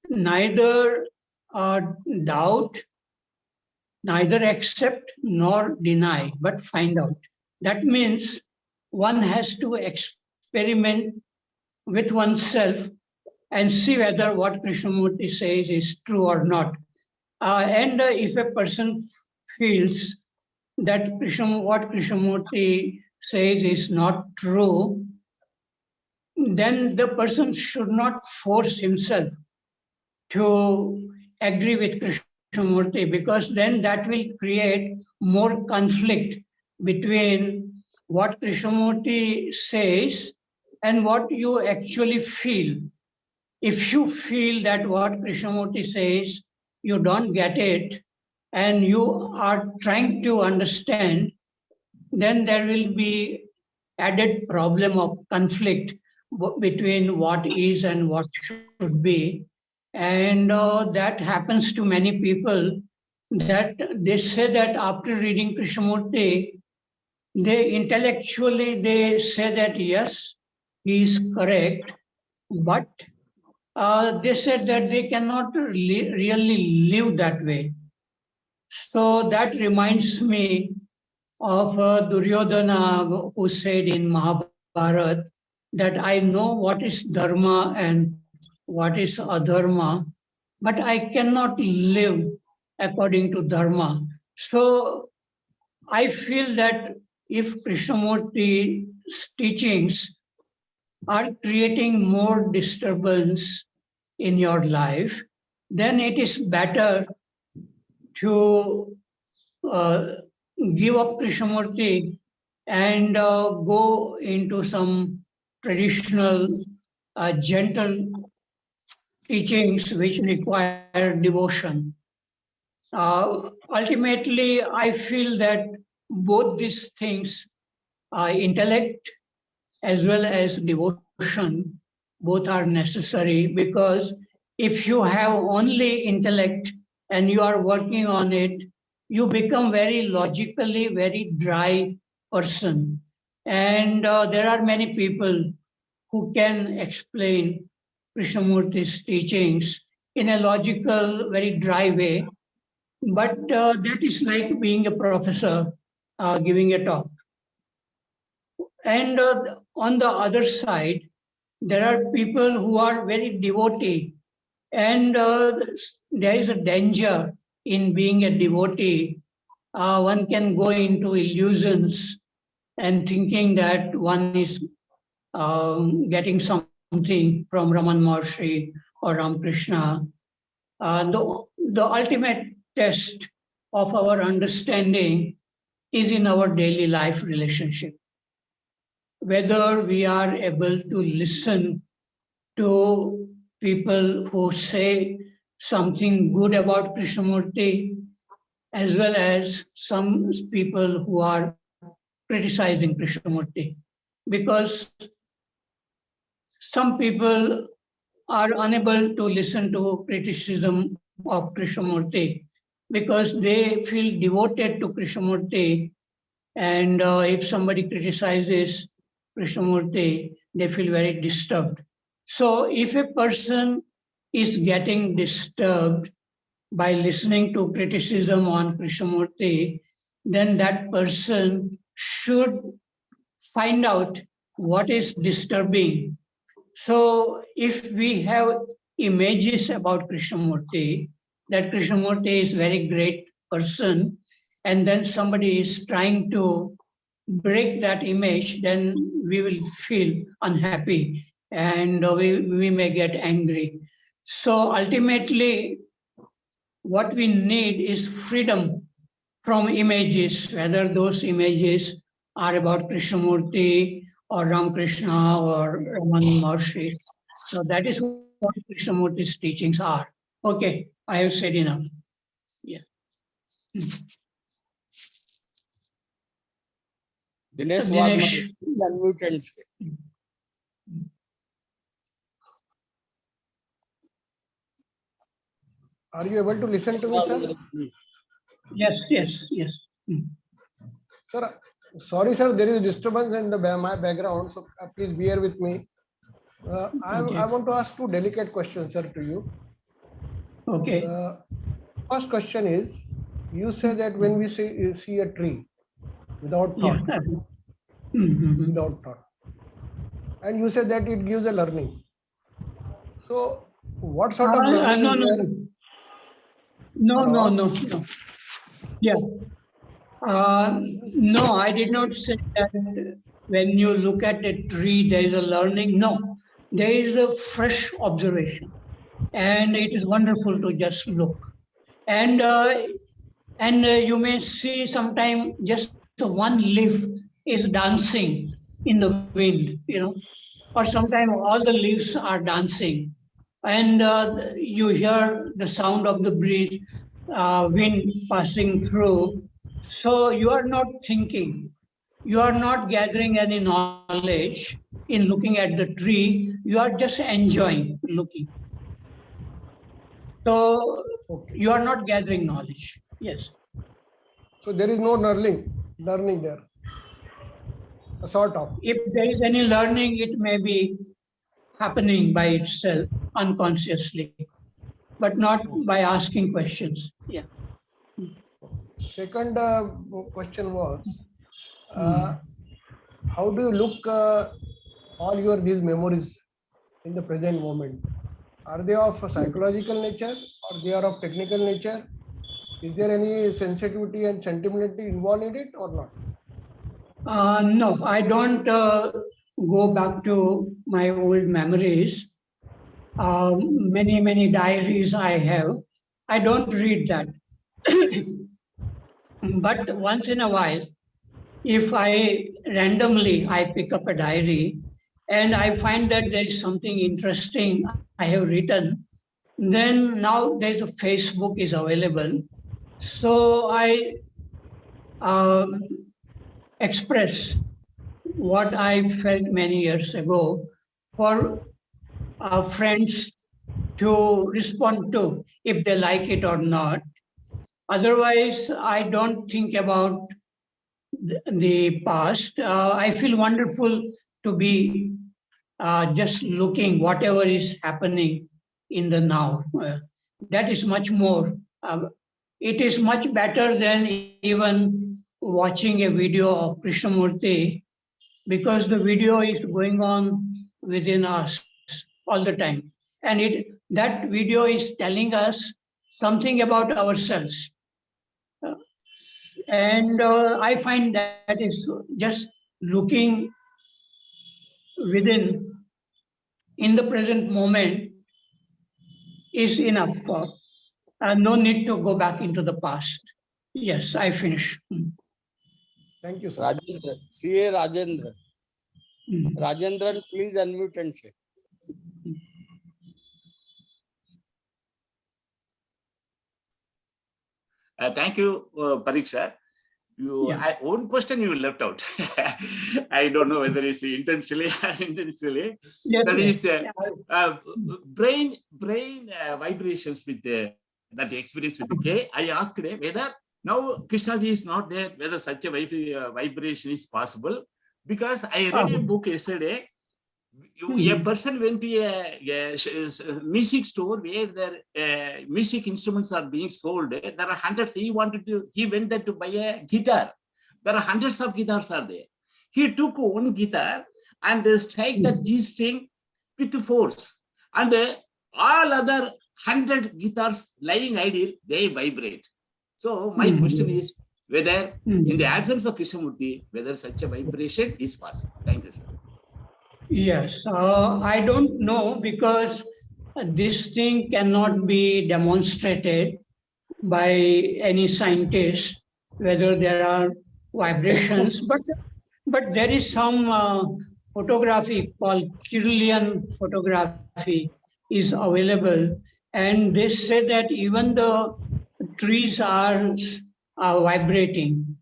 Neither doubt, neither accept nor deny, but find out. That means one has to experiment with oneself and see whether what Krishnamurti says is true or not. And if a person feels that what Krishnamurti says is not true, then the person should not force himself to agree with Krishnamurti, because then that will create more conflict between what Krishnamurti says and what you actually feel. If you feel that what Krishnamurti says, you don't get it, and you are trying to understand, then there will be added problem of conflict between what is and what should be. And that happens to many people, that they say that after reading Krishnamurti, they intellectually they say that yes, he is correct, but they said that they cannot really live that way. So that reminds me of Duryodhana, who said in Mahabharata that I know what is dharma and what is adharma, but I cannot live according to dharma. So I feel that if Krishnamurti's teachings are creating more disturbance in your life, then it is better to uh, give up Krishnamurti and go into some traditional, gentle teachings which require devotion. Ultimately, I feel that both these things, intellect as well as devotion, both are necessary, because if you have only intellect and you are working on it, you become very logically very dry person. And there are many people who can explain Krishnamurti's teachings in a logical, very dry way, but that is like being a professor giving a talk. And on the other side, there are people who are very devotee, and there is a danger in being a devotee. One can go into illusions and thinking that one is getting something from Raman Maharshi or Ramakrishna. The ultimate test of our understanding is in our daily life relationship, whether we are able to listen to people who say something good about Krishnamurti, as well as some people who are criticizing Krishnamurti. Because some people are unable to listen to criticism of Krishnamurti because they feel devoted to Krishnamurti, and if somebody criticizes Krishnamurti, they feel very disturbed. So if a person is getting disturbed by listening to criticism on Krishnamurti, then that person should find out what is disturbing. So if we have images about Krishnamurti, that Krishnamurti is very great person, and then somebody is trying to break that image, then we will feel unhappy and we may get angry. So ultimately, what we need is freedom from images, whether those images are about Krishnamurti or Ramakrishna or Raman Maharshi. So that is what Krishnamurti's teachings are. Okay, I have said enough. Yeah. Dinesh Dinesh. Waghmare, unmute and say. Are you able to listen to me, sir? Yes, yes, yes. Sir, sorry, sir, there is disturbance in my background, so please bear with me. I want to ask two delicate questions, sir, to you. Okay. First question is, you say that when we see a tree without thought, without thought, and you say that it gives a learning. So, what sort of learning? No. Yeah. No, I did not say that when you look at a tree, there is a learning. No, there is a fresh observation. And it is wonderful to just look. And you may see sometime just one leaf is dancing in the wind, or sometime all the leaves are dancing. And you hear the sound of the breeze, wind passing through. So you are not thinking. you are not gathering any knowledge in looking at the tree, you are just enjoying looking. So you are not gathering knowledge. Yes. So there is no learning there. A sort of. If there is any learning, it may be happening by itself unconsciously, but not by asking questions. Yeah. Second question was, how do you look all these memories in the present moment? Are they of a psychological nature or they are of technical nature? Is there any sensitivity and sentimentality involved in it or not? No, I don't go back to my old memories. Many diaries I have. I don't read that. But once in a while, if I pick up a diary and I find that there is something interesting I have written, then now there's a Facebook is available. So I express what I felt many years ago for friends to respond to if they like it or not. Otherwise, I don't think about the past. I feel wonderful to be just looking whatever is happening in the now. That is much more. It is much better than even watching a video of Krishnamurti, because the video is going on within us all the time. And that video is telling us something about ourselves. And I find that is just looking within in the present moment is enough for no need to go back into the past. Yes, I finish. Thank you, sir. Rajendran, CA Rajendran. Rajendran, please unmute and say. Thank you, Pariksha. One question you left out. I don't know whether it's intentionally or unintentionally. Yes, that is brain vibrations with that experience with the K. I asked whether now Krishnaji is not there, whether such a vibration is possible. Because I read a book yesterday. A person went to a music store where their music instruments are being sold. There are hundreds. He went there to buy a guitar. There are hundreds of guitars are there. He took one guitar and strike the G string with force. And all other 100 guitars lying idle, they vibrate. So my question is whether in the absence of Krishnamurti, whether such a vibration is possible. Thank you, sir. Yes, I don't know, because this thing cannot be demonstrated by any scientist, whether there are vibrations, but there is some photography called Kirlian photography is available, and they say that even the trees are vibrating.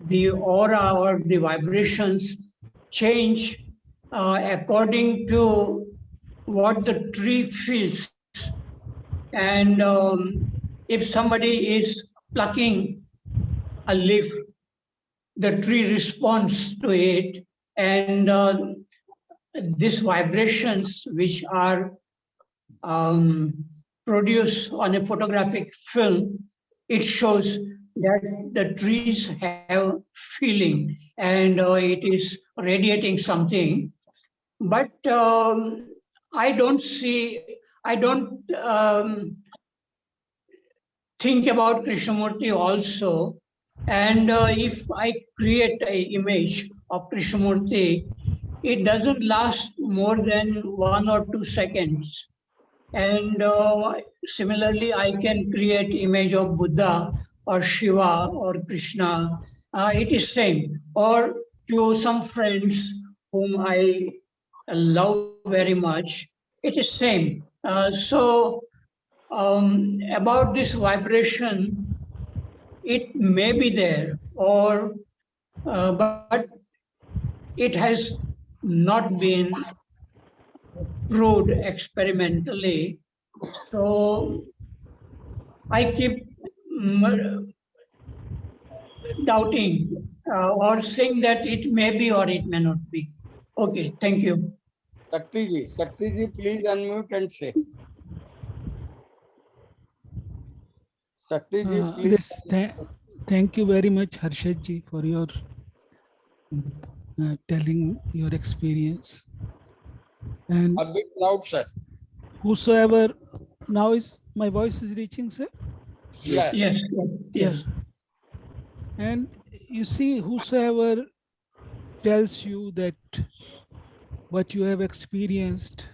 The aura or the vibrations change according to what the tree feels. And if somebody is plucking a leaf, the tree responds to it, and these vibrations which are produced on a photographic film, it shows that the trees have feeling and it is radiating something. But I don't think about Krishnamurti also. And if I create an image of Krishnamurti, it doesn't last more than 1 or 2 seconds. And similarly, I can create image of Buddha or Shiva or Krishna. It is same. Or to some friends whom I love very much, it is same. So about this vibration, it may be there, or but it has not been proved experimentally. So I keep doubting or saying that it may be or it may not be. Okay, thank you. Shakti ji, please unmute and say. Shakti ji, please. Thank you very much, Harshad ji, for your telling your experience. And A bit loud, sir. whosoever now is my voice is reaching, sir. Yeah. Yes. Yes. And you see, whosoever tells you that what you have experienced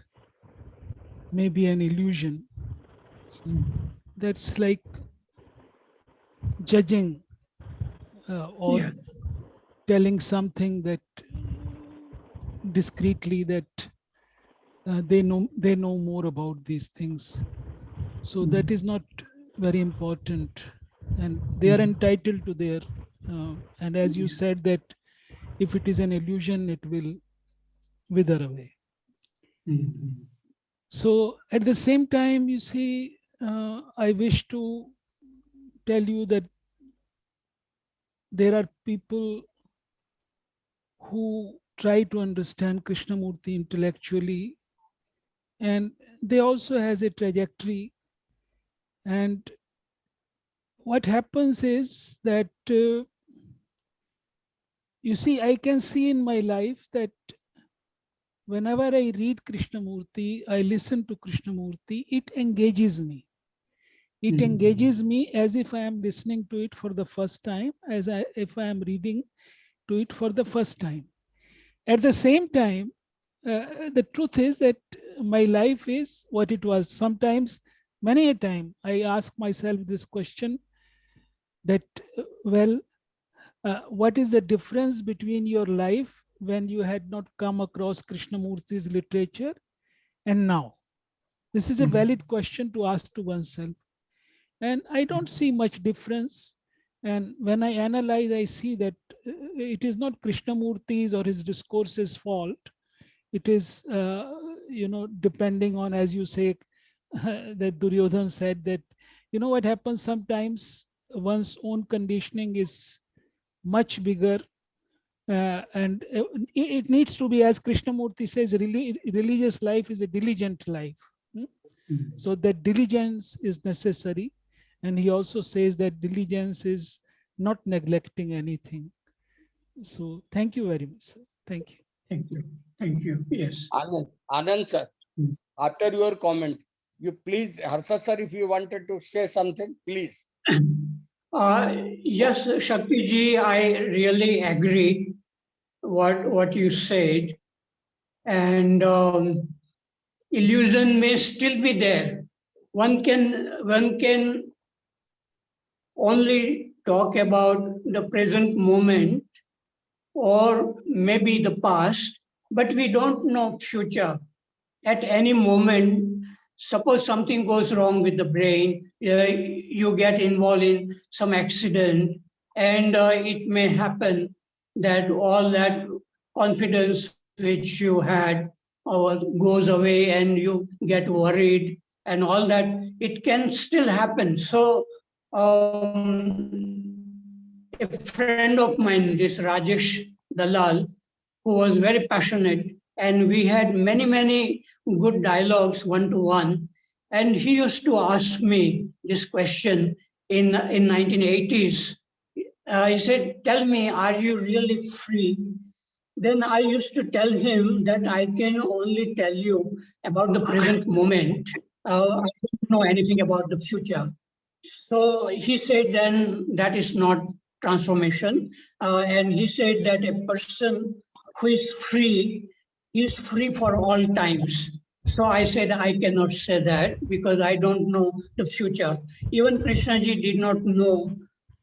may be an illusion, that's like judging or telling something that discreetly that they know more about these things. So that is not very important, and they are entitled to their and as you said that if it is an illusion, it will wither away. So at the same time, you see, I wish to tell you that there are people who try to understand Krishnamurti intellectually, and they also has a trajectory. And what happens is that you see, I can see in my life that whenever I read Krishnamurti, I listen to Krishnamurti, it engages me. It engages me as if I am listening to it for the first time, if I am reading to it for the first time. At the same time, the truth is that my life is what it was. Sometimes, many a time, I ask myself this question that, what is the difference between your life when you had not come across Krishnamurti's literature and now? This is a valid question to ask to oneself. And I don't see much difference. And when I analyze, I see that it is not Krishnamurti's or his discourse's fault. It is, depending on, as you say, that Duryodhan said that, you know what happens sometimes, one's own conditioning is much bigger. And it needs to be, as Krishnamurti says, religious life is a diligent life. So that diligence is necessary. And he also says that diligence is not neglecting anything. So thank you very much, sir. Thank you. Thank you. Thank you. Yes. Anand sir, after your comment, you please, Harshad sir, if you wanted to say something, please. Yes, Shakti ji, I really agree what you said. And illusion may still be there. One can only talk about the present moment or maybe the past, but we don't know future. At any moment, suppose something goes wrong with the brain, you get involved in some accident, and it may happen that all that confidence which you had goes away and you get worried and all that. It can still happen. So a friend of mine, this Rajesh Dalal, who was very passionate, and we had many good dialogues one-to-one. And he used to ask me this question in 1980s. He said, "Tell me, are you really free?" Then I used to tell him that I can only tell you about the present moment. I don't know anything about the future. So he said, then that is not transformation. And he said that a person who is free for all times. So I said, I cannot say that because I don't know the future. Even Krishnaji did not know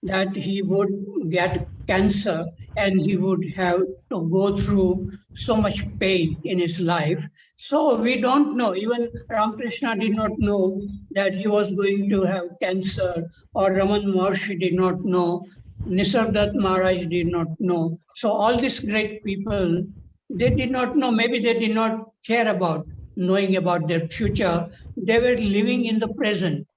that he would get cancer, and he would have to go through so much pain in his life. So we don't know, even Ramakrishna did not know that he was going to have cancer, or Raman Maharshi did not know, Nisargadatta Maharaj did not know. So all these great people, they did not know, maybe they did not care about knowing about their future. They were living in the present.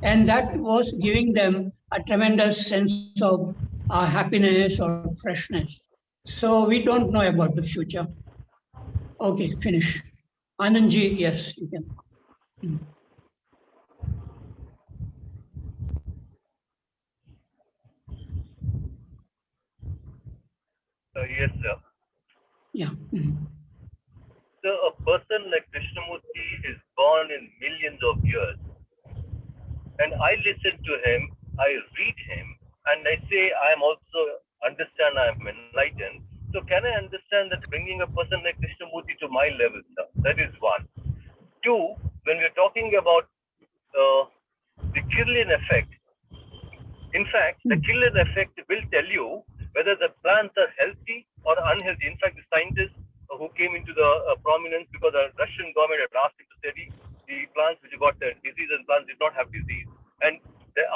And that was giving them a tremendous sense of happiness or freshness. So we don't know about the future. Okay, finish. Anandji, yes, you can. Yes, sir. Yeah. So a person like Krishnamurti is born in millions of years. And I listen to him, I read him, and I say I am also understand I am enlightened. So can I understand that bringing a person like Krishnamurti to my level, sir? That is one. Two, when we're talking about the Kirlian effect, in fact, the Kirlian effect will tell you whether the plants are healthy or unhealthy. In fact, the scientists who came into the prominence because the Russian government had asked him to study the plants which got disease, and plants did not have disease. And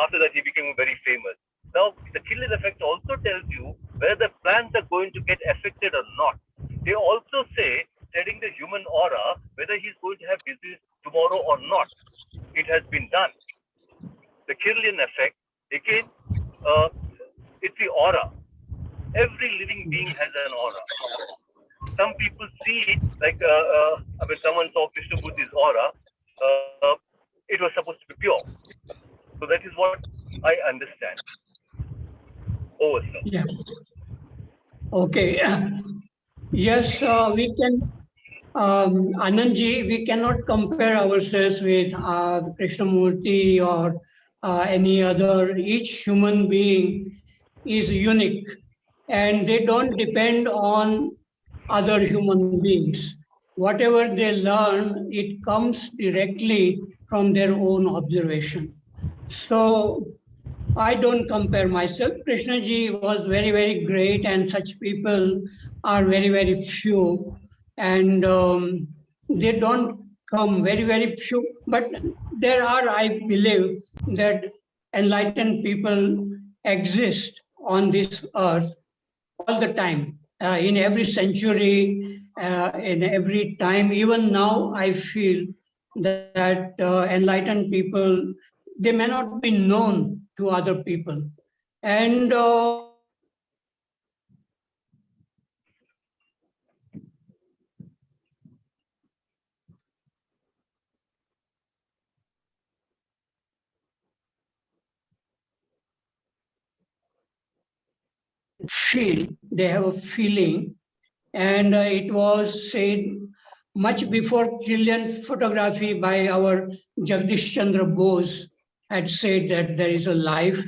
after that, he became very famous. Now, the Kirlian effect also tells you whether the plants are going to get affected or not. They also say, studying the human aura, whether he's going to have disease tomorrow or not. It has been done. The Kirlian effect, again, it's the aura. Every living being has an aura. Some people see it like, when someone saw Krishnamurti's aura, it was supposed to be pure. So that is what I understand. Over, sir. Yeah. Okay. Yes, we can, Anandji, we cannot compare ourselves with Krishnamurti or any other. Each human being is unique, and they don't depend on other human beings. Whatever they learn, it comes directly from their own observation. So I don't compare myself. Krishnaji was very, very great, and such people are very, very few. And they don't come, very, very few. But there are, I believe, that enlightened people exist on this earth all the time, in every century, in every time. Even now, I feel that enlightened people, they may not be known to other people. And feel, they have a feeling. And it was said much before Kirlian photography by our Jagdish Chandra Bose had said that there is a life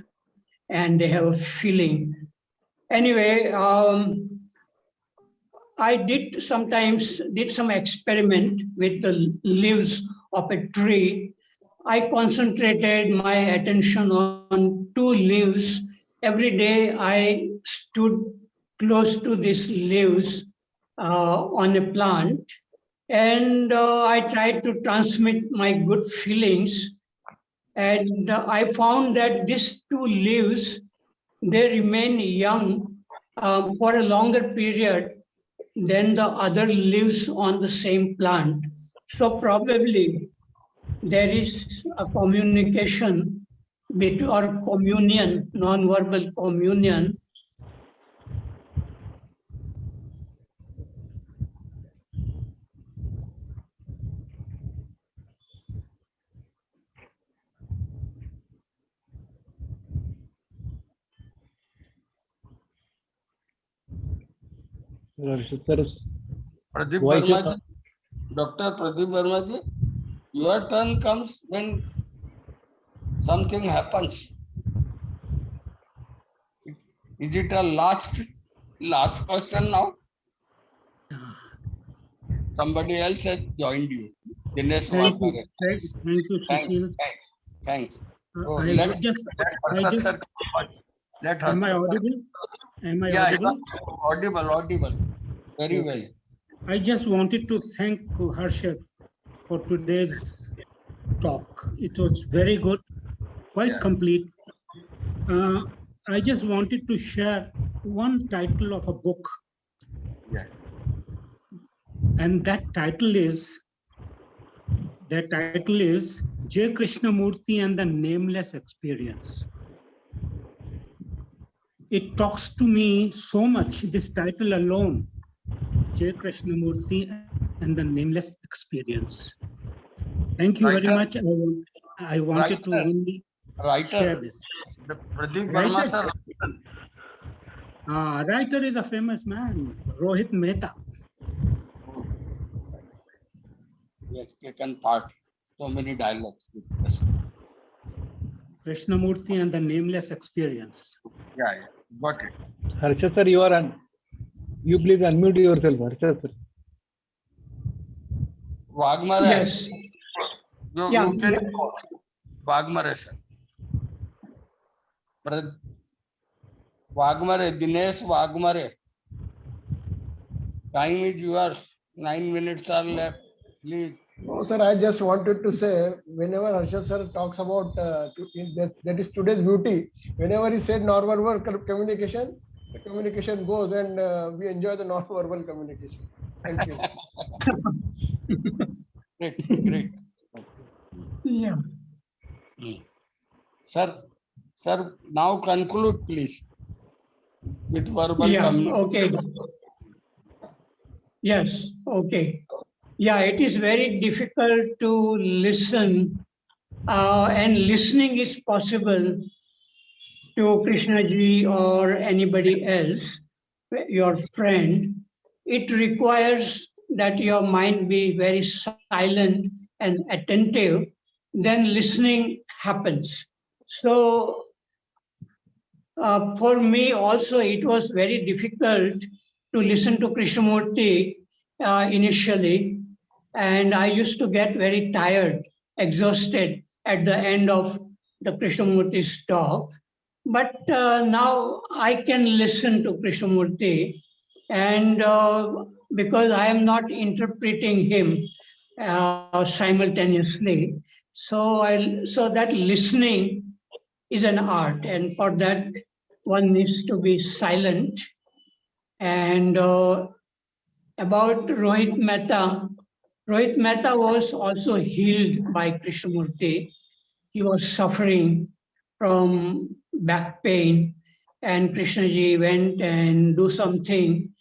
and they have a feeling. Anyway, I did sometimes did some experiment with the leaves of a tree. I concentrated my attention on two leaves. Every day I stood close to these leaves on a plant, and I tried to transmit my good feelings. And I found that these two leaves, they remain young for a longer period than the other leaves on the same plant. So probably there is a communication between, or communion, non-verbal communion. Pradeep voice is Verma, Dr. Pradeep Verma, your turn comes when something happens. Is it a last question now? Somebody else has joined you. Dinesh Waghmare. Thank you, Sushil. Thanks. Am I audible? Am I Yeah, audible? audible. Very well. Okay. I just wanted to thank Harshad for today's talk. It was very good, quite Yeah. complete. I just wanted to share one title of a book. Yeah. And that title is J. Krishnamurti and the Nameless Experience. It talks to me so much, this title alone, J. Krishnamurti and the Nameless Experience. Thank you very much. I wanted to only share this. Pradeep Verma, sir. Writer is a famous man, Rohit Mehta. He has taken part so many dialogues with Krishna. Krishnamurti and the Nameless Experience. Yeah, got it. Harshad sir, you please unmute yourself, Harshad sir. Waghmare. Yes. You can go. Waghmare, sir. Waghmare, Dinesh Waghmare. Time is yours. 9 minutes are left. Please. No, sir, I just wanted to say, whenever Harshad sir talks about that is today's beauty, whenever he said non-verbal communication, the communication goes and we enjoy the non-verbal communication. Thank you. Great. Yeah. Sir, now conclude, please, with verbal communication. Okay. Yes, okay. Yeah, it is very difficult to listen, and listening is possible to Krishnaji or anybody else, your friend. It requires that your mind be very silent and attentive, then listening happens. So for me also, it was very difficult to listen to Krishnamurti initially. And I used to get very tired, exhausted at the end of the Krishnamurti's talk. But now I can listen to Krishnamurti, and because I am not interpreting him simultaneously, so that listening is an art, and for that one needs to be silent. And about Rohit Mehta was also healed by Krishnamurti. He was suffering from back pain, and Krishnaji went and do something,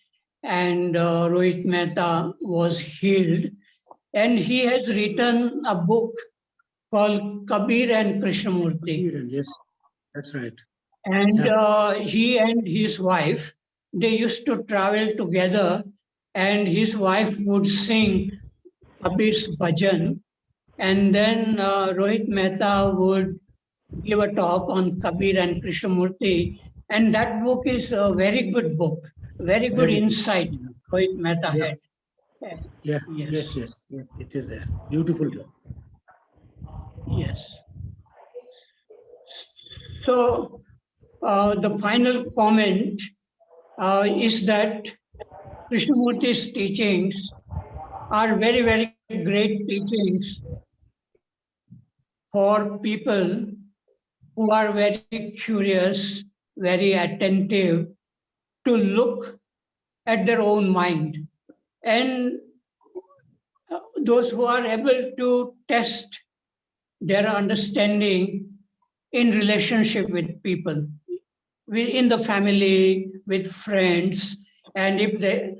and Rohit Mehta was healed. And he has written a book called Kabir and Krishnamurti. Yes, that's right. And he and his wife, they used to travel together, and his wife would sing Kabir's bhajan, and then Rohit Mehta would give a talk on Kabir and Krishnamurti, and that book is a very good book, very good insight Rohit Mehta had. Yeah, yes, it is there. Beautiful book. Yes. So the final comment is that Krishnamurti's teachings are very, very great teachings for people who are very curious, very attentive, to look at their own mind. And those who are able to test their understanding in relationship with people, in the family, with friends, and if the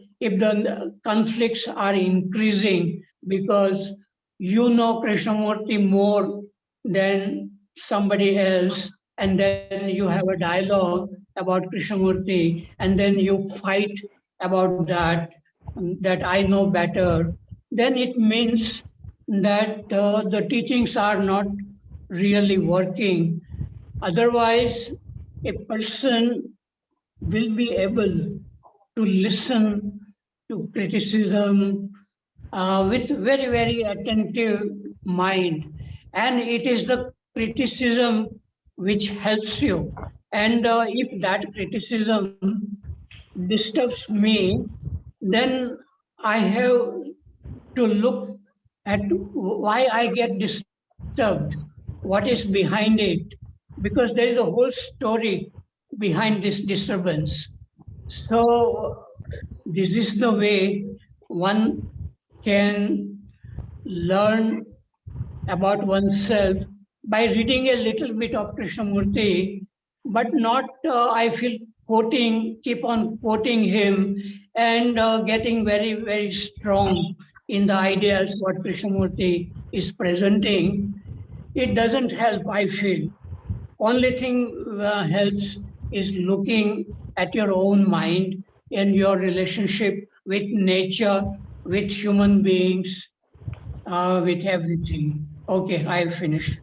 conflicts are increasing because you know Krishnamurti more than somebody else, and then you have a dialogue about Krishnamurti, and then you fight about that I know better, then it means that the teachings are not really working. Otherwise, a person will be able to listen to criticism with very, very attentive mind. And it is the criticism which helps you And if that criticism disturbs me, then I have to look at why I get disturbed, what is behind it, because there is a whole story behind this disturbance. So, this is the way one can learn about oneself by reading a little bit of Krishnamurti, but not, I feel, keep on quoting him and getting very, very strong in the ideas what Krishnamurti is presenting. It doesn't help, I feel. Only thing helps is looking at your own mind and your relationship with nature, with human beings, with everything. Okay, I have finished.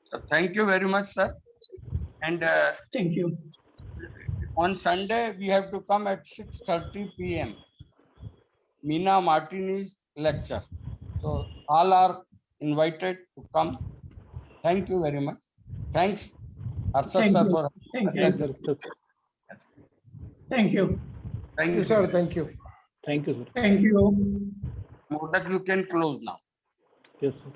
So thank you very much, sir. And Thank you. on Sunday, we have to come at 6:30 p.m. Meena Martini's lecture. So all are invited to come. Thank you very much. Thanks, Harshad Thank sir, you. for Thank such a you. good. Thank you. Thank you, Sir, thank you. Thank you, sir. Thank you. Modak, you can close now. Yes, sir.